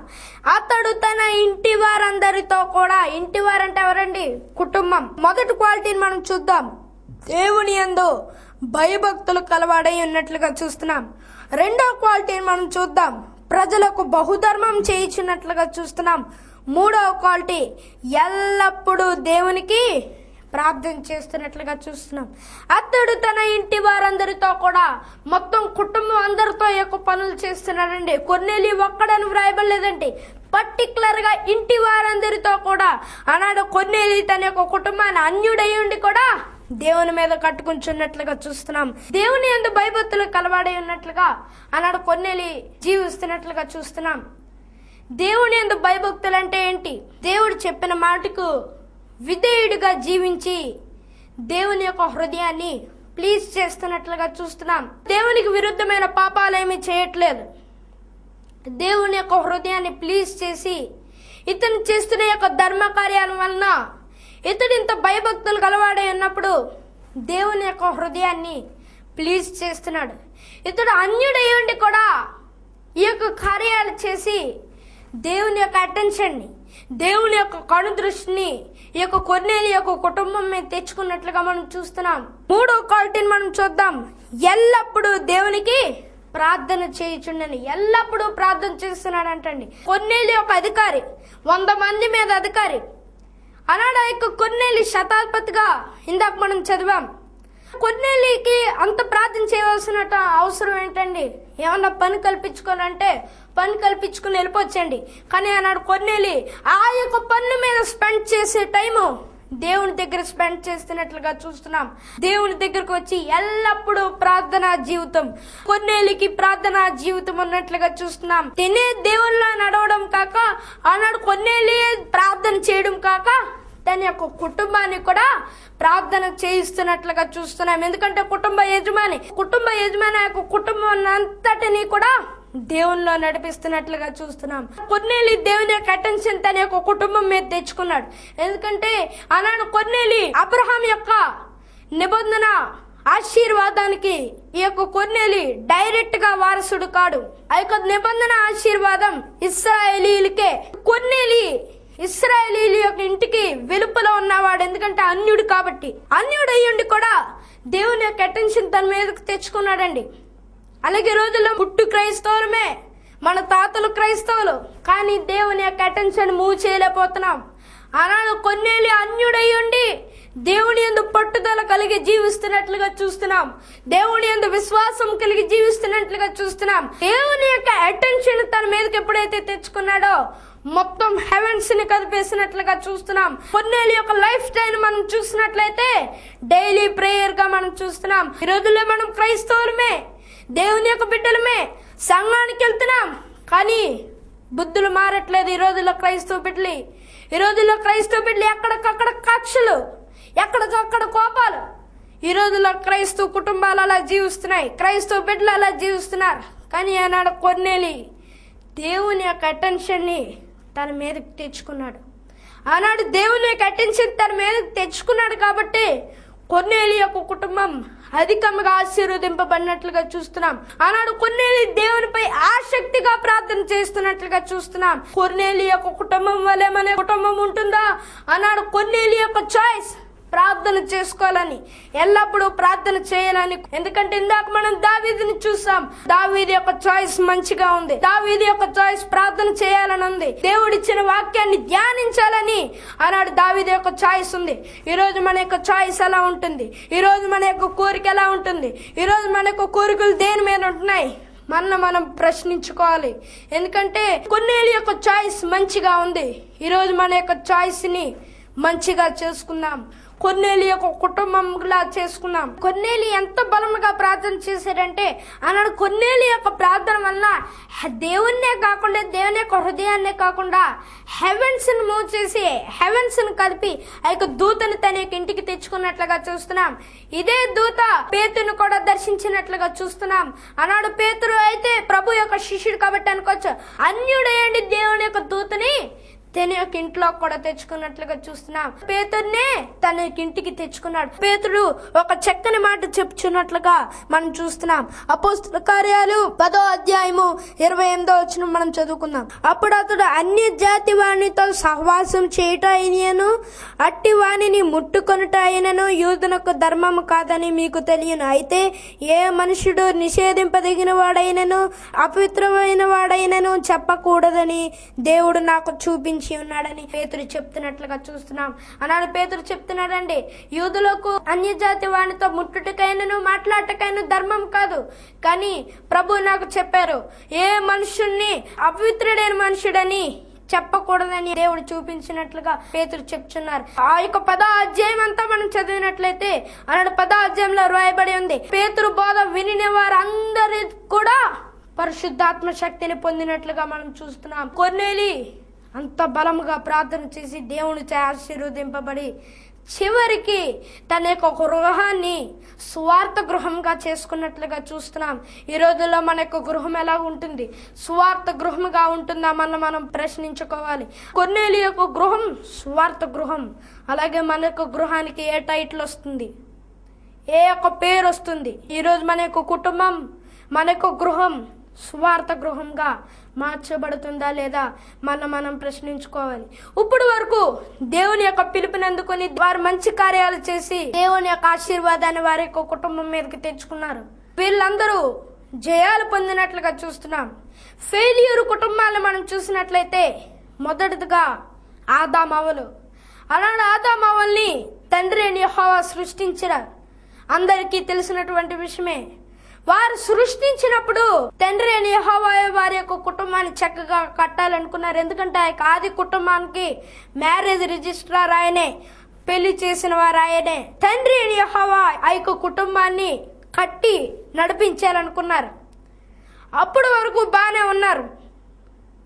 అతడు తన ఇంటి వారందరితో కూడా, ఇంటి వారంటే ఎవరండి? కుటుంబం. మొదటి క్వాలిటీని మనం చూద్దాం. దేవుని యందు భయభక్తులు కలవాడై ఉన్నట్లుగా చూస్తున్నాం. రెండో క్వాలిటీని మనం చూద్దాం. ప్రజలకు బహుధర్మం చేయించినట్లుగా చూస్తున్నాం. మూడవ క్వాలిటీ, ఎల్లప్పుడూ దేవునికి ప్రార్థన చేస్తున్నట్లుగా చూస్తున్నాం. అతడు తన ఇంటి వారందరితో కూడా, మొత్తం కుటుంబం అందరితో యొక్క పనులు చేస్తున్నాడండి. కొర్నేలి ఒక్కడని వ్రాయబడలేదండి, పర్టికులర్ గా ఇంటి వారందరితో కూడా. ఆనాడు కొర్నేలి తన యొక్క కుటుంబాన్ని అన్యుడై ఉండి కూడా దేవుని మీద కట్టుకుంటున్నట్లుగా చూస్తున్నాం. దేవుని యందు భయభక్తులు కలవాడై ఉన్నట్లుగా ఆనాడు కొర్నేలి జీవిస్తున్నట్లుగా చూస్తున్నాం. దేవుని యందు భయభక్తులు అంటే ఏంటి? దేవుడు చెప్పిన మాటకు విధేయుడిగా జీవించి దేవుని యొక్క హృదయాన్ని ప్లీజ్ చేస్తున్నట్లుగా చూస్తున్నాం. దేవునికి విరుద్ధమైన పాపాలు ఏమీ చేయట్లేదు. దేవుని యొక్క హృదయాన్ని ప్లీజ్ చేసి ఇతను చేస్తున్న యొక్క ధర్మ కార్యాల వలన ఇతడు ఇంత భయభక్తులు కలవాడై ఉన్నప్పుడు దేవుని యొక్క హృదయాన్ని ప్లీజ్ చేస్తున్నాడు. ఇతడు అన్యుడై ఉండి కూడా ఈ యొక్క కార్యాలు చేసి దేవుని యొక్క అటెన్షన్ని, దేవుని యొక్క కనుదృష్టిని ఈ యొక్క కొర్నేలి యొక్క కుటుంబం మీద తెచ్చుకున్నట్లుగా మనం చూస్తున్నాం. మూడో క్వాలిటీని మనం చూద్దాం. ఎల్లప్పుడూ దేవునికి ప్రార్థన చేయుచుండని. ఎల్లప్పుడూ ప్రార్థన చేస్తున్నాడు అంటండి. కొర్నేలి ఒక అధికారి, 100 మంది మీద అధికారి. ఆనాడు ఆ యొక్క కొర్నేలి శతాధిపతిగా ఇందాక మనం చదివాం. కొర్నేలికి అంత ప్రార్థన చేయవలసిన అవసరం ఏంటండి? ఏమన్నా పని కల్పించుకోవాలంటే పని కల్పించుకుని వెళ్ళిపోవచ్చండి. కానీ ఆనాడు కొర్నేలి ఆ యొక్క పన్ను మీద స్పెండ్ చేసే టైము దేవుని దగ్గర స్పెండ్ చేస్తున్నట్లుగా చూస్తున్నాం. దేవుని దగ్గరకు వచ్చి ఎల్లప్పుడూ ప్రార్థనా జీవితం. కొర్నేలికి ప్రార్థనా జీవితం ఉన్నట్లుగా చూస్తున్నాం. తినే దేవుళ్ళ నడవడం కాక, ఆనాడు కొర్నేలి ప్రార్థన చేయడం కాక తన యొక్క కుటుంబాన్ని కూడా ప్రార్థన చేయిస్తున్నట్లుగా చూస్తున్నాం. ఎందుకంటే కుటుంబ యజమాని ఆ యొక్క కుటుంబం అంతటినీ కూడా దేవునిలో నడిపిస్తున్నట్లుగా చూస్తున్నాం. కొర్నేలి దేవుని యొక్క అటెన్షన్ తన యొక్క కుటుంబం మీద తెచ్చుకున్నాడు. ఎందుకంటే ఆనాడు కొర్నేలి అబ్రహాం యొక్క నిబంధన ఆశీర్వాదానికి ఈ యొక్క కొర్నేలి డైరెక్ట్ గా వారసుడు కాడు. ఆ యొక్క నిబంధన ఆశీర్వాదం ఇశ్రాయేలీలకే. కొర్నేలి ఇశ్రాయేలీల యొక్క ఇంటికి వెలుపల ఉన్నవాడు. ఎందుకంటే అన్యుడు కాబట్టి. అన్యుడు అయ్యుండి కూడా దేవుని యొక్క అటెన్షన్ తన మీదకి తెచ్చుకున్నాడండి. అలాగే రోజుల్లో పుట్టు క్రైస్తవులమే, మన తాతలు క్రైస్తవులు, కానీ దేవుని యొక్క అటెన్షన్ మూవ్ చేయలేకపోతున్నాం. ఆనాడు కొర్నేలి అన్యుడయ్యుండి దేవుని యందు పట్టుదల కలిగి జీవిస్తున్నట్లుగా చూస్తున్నాం. దేవుని యందు విశ్వాసం కలిగి జీవిస్తున్నట్లుగా చూస్తున్నాం. దేవుని యొక్క అటెన్షన్ తన మీదకి ఎప్పుడైతే తెచ్చుకున్నాడో మొత్తం హెవెన్స్ ని కదిపేసినట్లుగా చూస్తున్నాం. కొర్నేలి యొక్క లైఫ్ స్టైల్ మనం చూసినట్లయితే డైలీ ప్రేయర్ గా మనం చూస్తున్నాం. ఈ రోజుల్లో మనం క్రైస్తవులమే, దేవుని యొక్క బిడ్డలమే, సంఘానికి వెళ్తున్నాం, కానీ బుద్ధులు మారట్లేదు. ఈ రోజుల్లో క్రైస్తవ బిడ్డలు ఎక్కడికక్కడ కక్షలు, ఎక్కడికక్కడ కోపాలు. ఈ రోజుల్లో క్రైస్తవ కుటుంబాలు అలా జీవిస్తున్నాయి, క్రైస్తవ బిడ్డలు అలా జీవిస్తున్నారు. కానీ ఆనాడు కొర్నేలి దేవుని యొక్క అటెన్షన్ ని తన మీదకి తెచ్చుకున్నాడు. ఆనాడు దేవుని యొక్క అటెన్షన్ తన మీదకి తెచ్చుకున్నాడు కాబట్టి కొర్నేలి యొక్క కుటుంబం అధికంగా ఆశీర్వదింపబడినట్లుగా చూస్తున్నాం. ఆనాడు కొర్నేలి దేవునిపై ఆసక్తిగా ప్రార్థన చేస్తున్నట్లుగా చూస్తున్నాం. కొర్నేలి యొక్క కుటుంబం వలె మన కుటుంబం ఉంటుందా? ఆనాడు కొర్నేలి యొక్క చాయిస్ ప్రార్థన చేసుకోవాలని, ఎల్లప్పుడూ ప్రార్థన చేయాలని. ఎందుకంటే ఇందాక మనం దావీదుని చూసాం. దావీదు యొక్క చాయిస్ మంచిగా ఉంది. దావీదు యొక్క చాయిస్ ప్రార్థన చేయాలని ఉంది. దేవుడిచ్చిన వాక్యాన్ని ధ్యానించాలని ఆనాడు దావీదు యొక్క చాయిస్ ఉంది. ఈ రోజు మన యొక్క చాయిస్ ఎలా ఉంటుంది? ఈ రోజు మన యొక్క కోరిక ఎలా ఉంటుంది? ఈ రోజు మన యొక్క కోరికలు దేని మీద ఉంటున్నాయి? మనం ప్రశ్నించుకోవాలి. ఎందుకంటే కొర్నేలి యొక్క చాయిస్ మంచిగా ఉంది. ఈ రోజు మన యొక్క చాయిస్ ని మంచిగా చేసుకుందాం. కొర్నేలి యొక్క కుటుంబంలా చేసుకున్నాం. కొర్నేలి ఎంత బలంగా ప్రార్థన చేశాడంటే అన్నాడు, కొర్నేలి యొక్క ప్రార్థన వల్ల దేవున్నే కాకుండా, దేవుని యొక్క హృదయాన్నే కాకుండా హెవెన్స్ ని మూవ్ చేసి, హెవెన్స్ ని కలిపి ఆ యొక్క దూతని తన యొక్క ఇంటికి తెచ్చుకున్నట్లుగా చూస్తున్నాం. ఇదే దూత పేతురును కూడా దర్శించినట్లుగా చూస్తున్నాం. అన్నాడు, పేతురు అయితే ప్రభు యొక్క శిష్యుడు కాబట్టి అనుకోవచ్చు, అన్యుడేంటి దేవుని యొక్క దూతని తన యొక్క ఇంట్లో కూడా తెచ్చుకున్నట్లుగా చూస్తున్నాం. పేతురునే తన యొక్క ఇంటికి తెచ్చుకున్నాడు. పేతురు ఒక చక్కని మాట చెప్పుచున్నట్లుగా మనం చూస్తున్నాం. అపోస్తల కార్యాలు 10వ అధ్యాయము 28వ వచనం మనం చదువుకుందాం. అప్పుడు అతడు అన్య జాతి వానితో సహవాసం చేయుట అయినను, అట్టి వానిని ముట్టుకొనుట అయినను యూదునకు ధర్మము కాదని మీకు తెలియను. అయితే ఏ మనుషుడు నిషేధింపదగిన వాడైనను అపవిత్రమైన వాడైనను చెప్పకూడదని దేవుడు నాకు చూపించి ఉన్నాడని పేతురు చెప్తున్నట్లుగా చూస్తున్నాం. అన్నాడు, పేతురు చెప్తున్నాడండి, యూదులకు అన్యజాతి వానితో ముట్టుటకైనను మాట్లాడటకైనా ధర్మం కాదు, కానీ ప్రభు నాకు చెప్పారు ఏ మనుషుల్ని అపవిత్రుడైన మనుషుడని చెప్పకూడదని దేవుడు చూపించినట్లుగా పేతురు చెప్తున్నారు. ఆ యొక్క 10వ అధ్యాయం అంతా మనం చదివినట్లయితే అన్నాడు 10వ అధ్యాయంలో రాయబడి ఉంది, పేతురు బోధ వినిన వారందరూ కూడా పరిశుద్ధాత్మ శక్తిని పొందినట్లుగా మనం చూస్తున్నాం. కొర్నేలి అంత బలముగా ప్రార్థన చేసి దేవునిచే ఆశీర్వదింపబడి చివరికి తన యొక్క గృహాన్ని సువార్త గృహంగా చేసుకున్నట్లుగా చూస్తున్నాం. ఈ రోజుల్లో మన యొక్క గృహం ఎలా ఉంటుంది? సువార్త గృహంగా ఉంటుందా మనం ప్రశ్నించుకోవాలి. కొర్నేలి యొక్క గృహం సువార్త గృహం. అలాగే మన యొక్క గృహానికి ఏ టైటిల్ వస్తుంది, ఏ యొక్క పేరు వస్తుంది? ఈరోజు మన యొక్క కుటుంబం, మన యొక్క గృహం సువార్త గృహంగా మార్చబడుతుందా లేదా మనం ప్రశ్నించుకోవాలి. ఇప్పుడు వరకు దేవుని యొక్క పిలుపునందుకొని వారు మంచి కార్యాలు చేసి దేవుని యొక్క ఆశీర్వాదాన్ని వారి యొక్క కుటుంబం మీదకి తెచ్చుకున్నారు. వీళ్ళందరూ జయాలు పొందినట్లుగా చూస్తున్నాం. ఫెయిల్యూర్ కుటుంబాలను మనం చూసినట్లయితే మొదటిదిగా ఆదామవ్వలు. అలాంటి ఆదామవ్వల్ని తండ్రి అని యెహోవా సృష్టించారు. అందరికీ తెలిసినటువంటి విషయమే. వారు సృష్టించినప్పుడు తండ్రి అని యెహోవా వారి యొక్క కుటుంబాన్ని చక్కగా కట్టాలనుకున్నారు. ఎందుకంటే ఆ యొక్క ఆది కుటుంబానికి మ్యారేజ్ రిజిస్ట్రార్ ఆయనే, పెళ్లి చేసిన వారు ఆయనే. తండ్రి అని యెహోవా ఆ యొక్క కుటుంబాన్ని కట్టి నడిపించాలనుకున్నారు. అప్పటి వరకు బాగానే ఉన్నారు.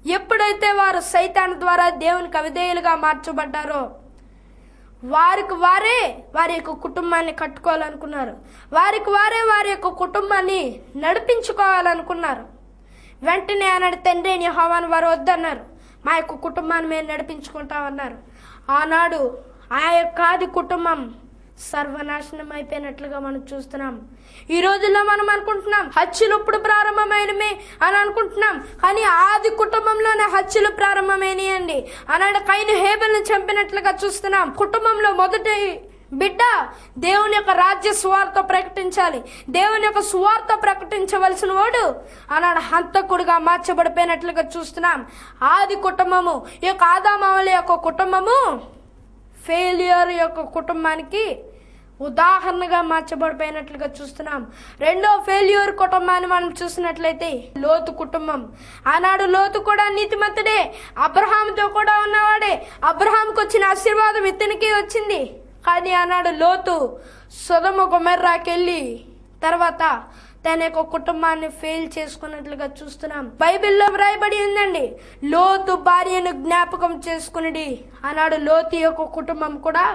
ఎప్పుడైతే వారు సైతాను ద్వారా దేవునికి అవిధేయులుగా మార్చబడ్డారో వారికి వారే వారి యొక్క కుటుంబాన్ని కట్టుకోవాలనుకున్నారు. వారికి వారే వారి యొక్క కుటుంబాన్ని నడిపించుకోవాలనుకున్నారు. వెంటనే అన్నాడు తండ్రి అని యెహోవాను వారు వద్దన్నారు. మా యొక్క కుటుంబాన్ని మేము నడిపించుకుంటామన్నారు. ఆనాడు ఆ యొక్క ఆది కుటుంబం సర్వనాశనం అయిపోయినట్లుగా మనం చూస్తున్నాం. ఈ రోజుల్లో మనం అనుకుంటున్నాం హత్యలు ఇప్పుడు ప్రారంభమైనమే అని అనుకుంటున్నాం, కానీ ఆది కుటుంబంలోనే హత్యలు ప్రారంభమైనాయండి. అన్నాడు కయీను హేబెల్ని చంపినట్లుగా చూస్తున్నాం. కుటుంబంలో మొదటి బిడ్డ దేవుని యొక్క రాజ్య సువార్త ప్రకటించాలి. దేవుని యొక్క సువార్త ప్రకటించవలసిన వాడు అన్నాడు హంతకుడిగా మార్చబడిపోయినట్లుగా చూస్తున్నాం. ఆది కుటుంబము, ఈ యొక్క ఆదామవ్వల యొక్క కుటుంబము ఫెయిల్యూర్ యొక్క కుటుంబానికి ఉదాహరణగా మార్చబడిపోయినట్లుగా చూస్తున్నాం. రెండో ఫెయిల్యూర్ కుటుంబాన్ని మనం చూసినట్లయితే లోతు కుటుంబం. ఆనాడు లోతు కూడా నీతిమంతుడే, అబ్రహాముతో కూడా ఉన్నవాడే. అబ్రహాంకి వచ్చిన ఆశీర్వాదం ఇతనికి వచ్చింది. కానీ ఆనాడు లోతు సొదొమ గొమొర్రాకి వెళ్ళి తర్వాత తన యొక్క కుటుంబాన్ని ఫెయిల్ చేసుకున్నట్లుగా చూస్తున్నాం. బైబిల్లో వ్రాయబడి ఉందండి, లోతు భార్యను జ్ఞాపకం చేసుకుని అన్నాడు. లోతు యొక్క కుటుంబం కూడా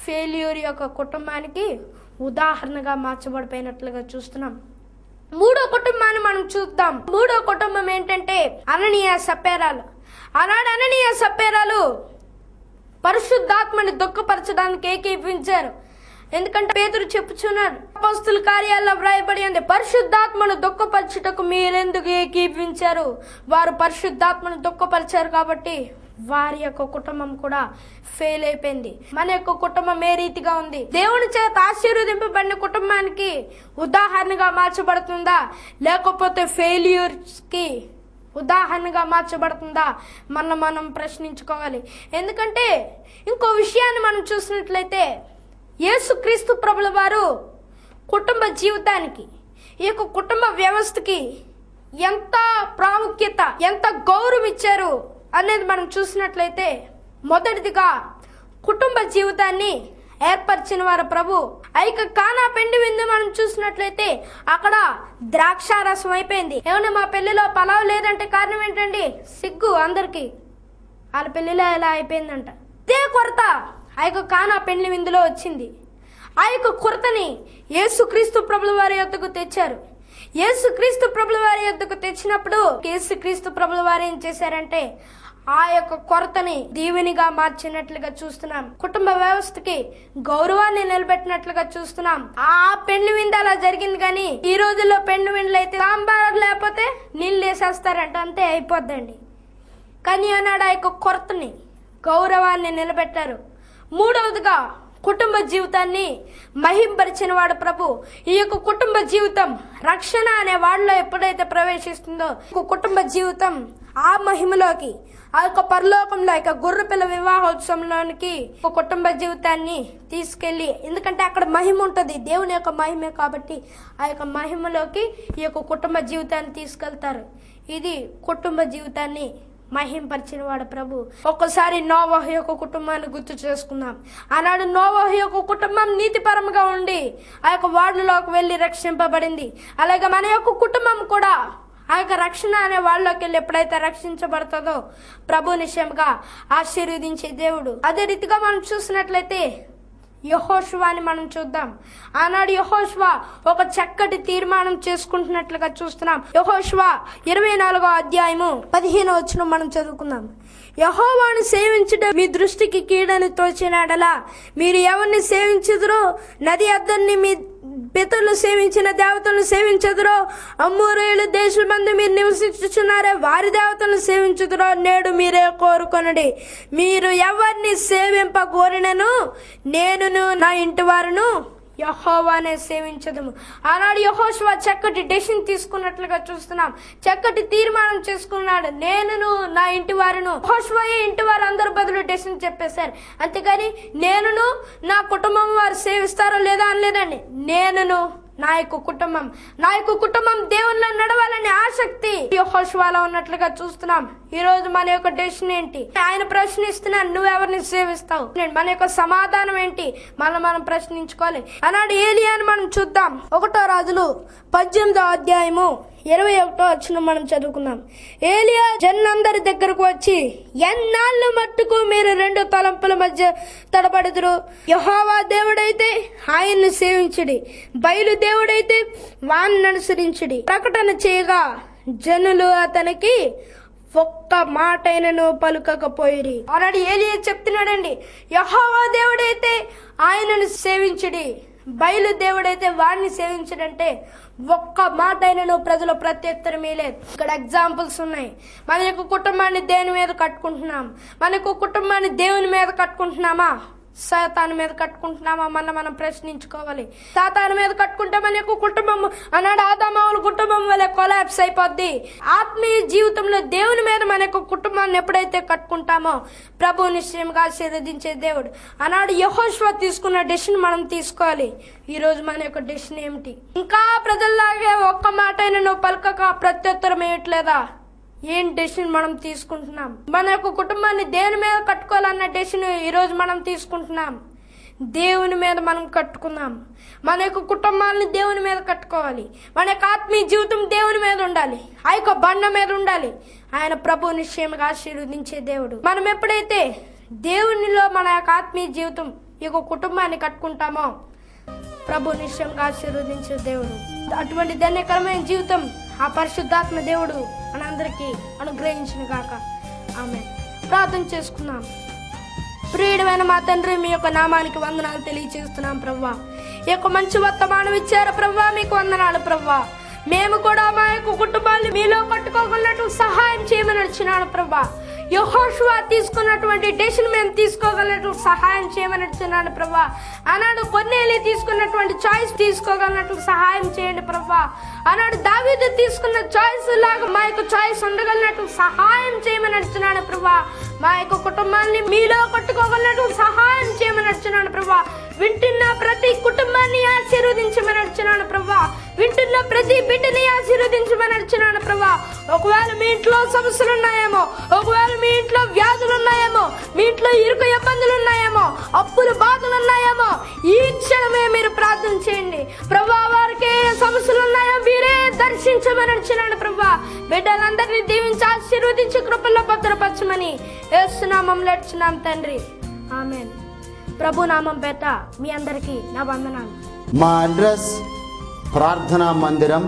ఫెయిల్యూర్ యొక్క కుటుంబానికి ఉదాహరణగా మార్చబడిపోయినట్లుగా చూస్తున్నాం. మూడో కుటుంబాన్ని మనం చూద్దాం. మూడో కుటుంబం ఏంటంటే అననీయ సప్పేరాలు. ఆనాడు అననీయ సప్పేరాలు పరిశుద్ధాత్మని దుఃఖపరచడానికి ఏకీపించారు. ఎందుకంటే పేతురు చెప్పుచున్నాడు, అపోస్తలుల కార్యాల్లో వ్రాయబడి ఉంది, పరిశుద్ధాత్మను దుఃఖపరచుటకు మీరెందుకు ఏకీపించారు? వారు పరిశుద్ధాత్మను దుఃఖపరిచారు కాబట్టి వారి యొక్క కుటుంబం కూడా ఫెయిల్ అయిపోయింది. మన యొక్క కుటుంబం ఏ రీతిగా ఉంది? దేవుని చేత ఆశీర్వదింపబడిన కుటుంబానికి ఉదాహరణగా మార్చబడుతుందా, లేకపోతే ఫెయిల్యూర్స్ కి ఉదాహరణగా మార్చబడుతుందా? మనం ప్రశ్నించుకోవాలి. ఎందుకంటే ఇంకో విషయాన్ని మనం చూసినట్లయితే యేసుక్రీస్తు ప్రభుల వారు కుటుంబ జీవితానికి, ఈ యొక్క కుటుంబ వ్యవస్థకి ఎంత ప్రాముఖ్యత, ఎంత గౌరవం ఇచ్చారు అనేది మనం చూసినట్లయితే మొదటిదిగా కుటుంబ జీవితాన్ని ఏర్పరిచిన వారు ప్రభు. ఆ యొక్క కానా పెండి విందు మనం చూసినట్లయితే అక్కడ ద్రాక్షారసం అయిపోయింది. ఏమన్నా మా పెళ్లిలో పలావ్ లేదంటే కారణం ఏంటండి? సిగ్గు అందరికి. వాళ్ళ పెళ్లిలో ఎలా అయిపోయిందంట. ఇదే కొరత ఆ యొక్క కానా పెండ్లి విందులో వచ్చింది. ఆ యొక్క కొరతని యేసుక్రీస్తు ప్రభుల వారి యొద్దకు తెచ్చారు. యేసుక్రీస్తు ప్రభుల వారి యొద్దకు తెచ్చినప్పుడు యేసుక్రీస్తు ప్రభుల వారు ఏం చేశారంటే ఆ యొక్క కొరతని దీవెనిగా మార్చినట్లుగా చూస్తున్నాం. కుటుంబ వ్యవస్థకి గౌరవాన్ని నిలబెట్టినట్లుగా చూస్తున్నాం. ఆ పెండ్లి విందు అలా జరిగింది. కానీ ఈ రోజుల్లో పెండ్లి విందులు అయితే సాంబార్ లేకపోతే నీళ్ళు వేసేస్తారంట, అంతే అయిపోద్దండి. కానీ ఆనాడు ఆ యొక్క కొరతని గౌరవాన్ని నిలబెట్టారు. మూడవదిగా కుటుంబ జీవితాన్ని మహింపరిచిన వాడు ప్రభు. ఈ యొక్క కుటుంబ జీవితం రక్షణ అనే వాడిలో ఎప్పుడైతే ప్రవేశిస్తుందో కుటుంబ జీవితం ఆ మహిమలోకి, ఆ యొక్క పరలోకంలో యొక్క గొర్రెపిల్ల వివాహోత్సవంలోనికి ఒక కుటుంబ జీవితాన్ని తీసుకెళ్లి, ఎందుకంటే అక్కడ మహిమ ఉంటుంది, దేవుని యొక్క మహిమే కాబట్టి ఆ యొక్క మహిమలోకి ఈ యొక్క కుటుంబ జీవితాన్ని తీసుకెళ్తారు. ఇది కుటుంబ జీవితాన్ని మహింపరిచిన వాడు ప్రభు. ఒక్కసారి నోవహు యొక్క కుటుంబాన్ని గుర్తు చేసుకుందాం. ఆనాడు నోవహు యొక్క కుటుంబం నీతిపరంగా ఉండి ఆ యొక్క వాడులోకి వెళ్లి రక్షింపబడింది. అలాగే మన యొక్క కుటుంబం కూడా ఆ యొక్క రక్షణ అనే వాళ్ళలోకి వెళ్ళి ఎప్పుడైతే రక్షించబడుతుందో ప్రభు నిశ్చయంగా ఆశీర్వదించే దేవుడు. అదే రీతిగా మనం చూసినట్లయితే యెహోషువాని మనం చూద్దాం. ఆనాడు యెహోషువ ఒక చక్కటి తీర్మానం చేసుకుంటున్నట్లుగా చూస్తున్నాం. యెహోషువ 24వ అధ్యాయము 15వ వచనం మనం చదువుకుందాం. యెహోవాను సేవించుట మీ దృష్టికి కీడని తోచినాడలా మీరు ఎవరిని సేవించుదురో, నది అద్దరిని మీ పితరులు సేవించిన దేవతలను సేవించదురో, అమ్మోరీయుల దేశమందు మీరు నివసించుచున్నారే వారి దేవతలను సేవించుదురో నేడు మీరే కోరుకొనుడి. మీరు ఎవరిని సేవింపగోరినను నేనును నా ఇంటి వారును యెహోవానే సేవించదుము. ఆనాడు యెహోషువ చక్కటి డెసిషన్ తీసుకున్నట్లుగా చూస్తున్నాం. చక్కటి తీర్మానం చేసుకున్నాడు. నేనును నా ఇంటి వారును. యెహోషువ ఇంటి వారు అందరు బదులు డెసిషన్ చెప్పేశారు. అంతేగాని నేనును నా కుటుంబం వారు సేవిస్తారో లేదా అని లేదండి. నేనును నా యొక్క కుటుంబం దేవునిలో నడవాలనే ఆసక్తి యెహోషువలో ఉన్నట్లుగా చూస్తున్నాం. ఈ రోజు మన యొక్క డెసిషన్ ఏంటి? ఆయన ప్రశ్నిస్తున్నాను, నువ్వెవరిని సేవిస్తావు? మన యొక్క సమాధానం ఏంటి? మనం ప్రశ్నించుకోవాలి. ఆనాడు ఏలియాని మనం చూద్దాం. 1వ రాజులు 18వ అధ్యాయము 21వ వచనం మనం చదువుకుందాం. ఏలియా జనులందరి దగ్గరకు వచ్చి, ఎన్నాళ్ళు మట్టుకు మీరు 2 తలంపుల మధ్య తడబడుదురు? యెహోవా దేవుడైతే ఆయన్ని సేవించుడి, బయలు దేవుడైతే వాణ్ణి అనుసరించుడి. ప్రకటన చేయగా జనులు అతనికి ఒక్క మాటైనను పలుకకపోయిరి. ఆల్రెడీ ఏలియా చెప్తున్నాడండి, యెహోవా దేవుడైతే ఆయనను సేవించుడి, బయలు దేవుడైతే వాడిని సేవించడంటే ఒక్క మాట అయినను ప్రజలు ప్రత్యుత్తరమే లేదు. ఇక్కడ ఎగ్జాంపుల్స్ ఉన్నాయి. మన యొక్క కుటుంబాన్ని దేని మీద కట్టుకుంటున్నాం? మన యొక్క కుటుంబాన్ని దేవుని మీద కట్టుకుంటున్నామా, సాతాను మీద కట్టుకుంటున్నామా? మనం ప్రశ్నించుకోవాలి. సాతాను మీద కట్టుకుంటే మన యొక్క కుటుంబం అన్నాడు ఆదామవుల కుటుంబం వల్ల కొలాప్స్ అయిపోద్ది. ఆత్మీయ జీవితంలో దేవుని మీద మన యొక్క కుటుంబాన్ని ఎప్పుడైతే కట్టుకుంటామో ప్రభు నిశ్చయంగా ఆశీర్వదించే దేవుడు. ఆనాడు యెహోషువ తీసుకున్న డెసిషన్ మనం తీసుకోవాలి. ఈ రోజు మన యొక్క డెసిషన్ ఏమిటి? ఇంకా ప్రజల్లాగే ఒక్క మాట అయినా నువ్వు పలకక ప్రత్యుత్తరం ఏయట్లేదా? ఏం డెసిషన్ మనం తీసుకుంటున్నాం? మన యొక్క కుటుంబాన్ని దేవుని మీద కట్టుకోవాలన్న డెసిషన్ ఈ రోజు మనం తీసుకుంటున్నాం. దేవుని మీద మనం కట్టుకుందాం. మన యొక్క కుటుంబాన్ని దేవుని మీద కట్టుకోవాలి. మన యొక్క ఆత్మీయ జీవితం దేవుని మీద ఉండాలి. ఆ యొక్క బండ మీద ఉండాలి. ఆయన ప్రభు నిశ్చయంగా ఆశీర్వదించే దేవుడు. మనం ఎప్పుడైతే దేవునిలో మన యొక్క ఆత్మీయ జీవితం ఈ యొక్క కుటుంబాన్ని కట్టుకుంటామో ప్రభు నిశ్చయంగా ఆశీర్వదించే దేవుడు. అటువంటి ధన్యకరమైన జీవితం ఆ పరిశుద్ధాత్మ దేవుడు మనందరికీ అనుగ్రహించిన గాక. ఆమేన్. ప్రార్థన చేసుకుందాం. ప్రియుడైన మా తండ్రి, మీ యొక్క నామానికి వందనాలు తెలియజేస్తున్నాం ప్రభువా. ఈ యొక్క మంచి వర్తమానం ఇచ్చారు ప్రభువా, మీకు వందనాలు ప్రభువా. మేము కూడా మా యొక్క కుటుంబాన్ని మీలో కట్టుకోగలనట్టు సహాయం చేయమని వచ్చినాను ప్రభువా. యెహోషువ తీసుకున్నటువంటి డెసిషన్ మేము తీసుకోగలనట్టు సహాయం చేయమని వచ్చినాను ప్రభువా. ఆనాడు కొన్నేలి తీసుకున్నటువంటి చాయిస్ తీసుకోగలనట్టు సహాయం చేయండి ప్రభువా. ఆనాడు దావీదు తీసుకున్న చాయిస్ లాగా మా యొక్క చాయిస్ ఉండగలనట్టు సహాయం చేయమని వచ్చినాను ప్రభువా. మా యొక్క కుటుంబాన్ని మీలో కట్టుకోగలనట్టు సహాయం చేయమని వచ్చినాను ప్రభువా. వింటున్న ప్రతి కుటుంబాన్ని ఆశీర్వదించమని వచ్చినాను ప్రభువా. వింటున్న ప్రతి బిడ్డని ఆశీర్వదించమని అడుగుతున్నాను ప్రభా. ఒకవేళ మీ ఇంట్లో సమస్యలు ఉన్నాయేమో, ఒకవేళ మీ ఇంట్లో వ్యాధులు ఉన్నాయేమో, మీ ఇంట్లో ఇరుకు ఇబ్బందులు ఉన్నాయేమో, అప్పులు బాధలు ఉన్నాయేమో, ఈ క్షణమే మీరు ప్రార్థన చేయండి ప్రభా. వారికి ఏ సమస్యలు ఉన్నాయో మీరే దర్శించమని అడుగుతున్నాను ప్రభా. బిడ్డలందరినీ దీవించి ఆశీర్వదించి కృపల్లో భద్రపరచమని యేసు నామములో అడుగుతున్నాం తండ్రి, ఆమేన్. ప్రభు నామం పేట మీ అందరికీ నా వందనాలు. మా అడ్రస్ ప్రార్థనా మందిరం,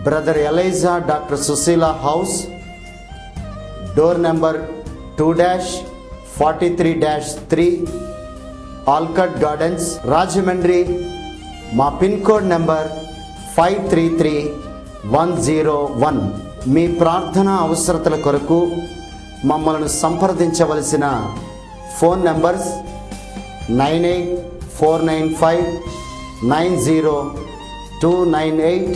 brother Elijah doctor Sushila house, door number 2-43-3, Alcot Gardens, Rajahmundry. మా పిన్ కోడ్ నెంబర్ 533101. మీ ప్రార్థన అవసరతల కొరకు మమ్మల్ని సంప్రదించవలసిన ఫోన్ నెంబర్స్ 9849590298,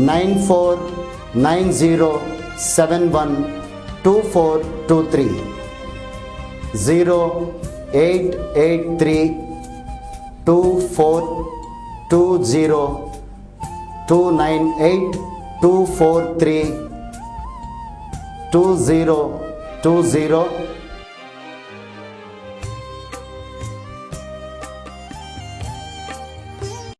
9490712423, 088324202982432020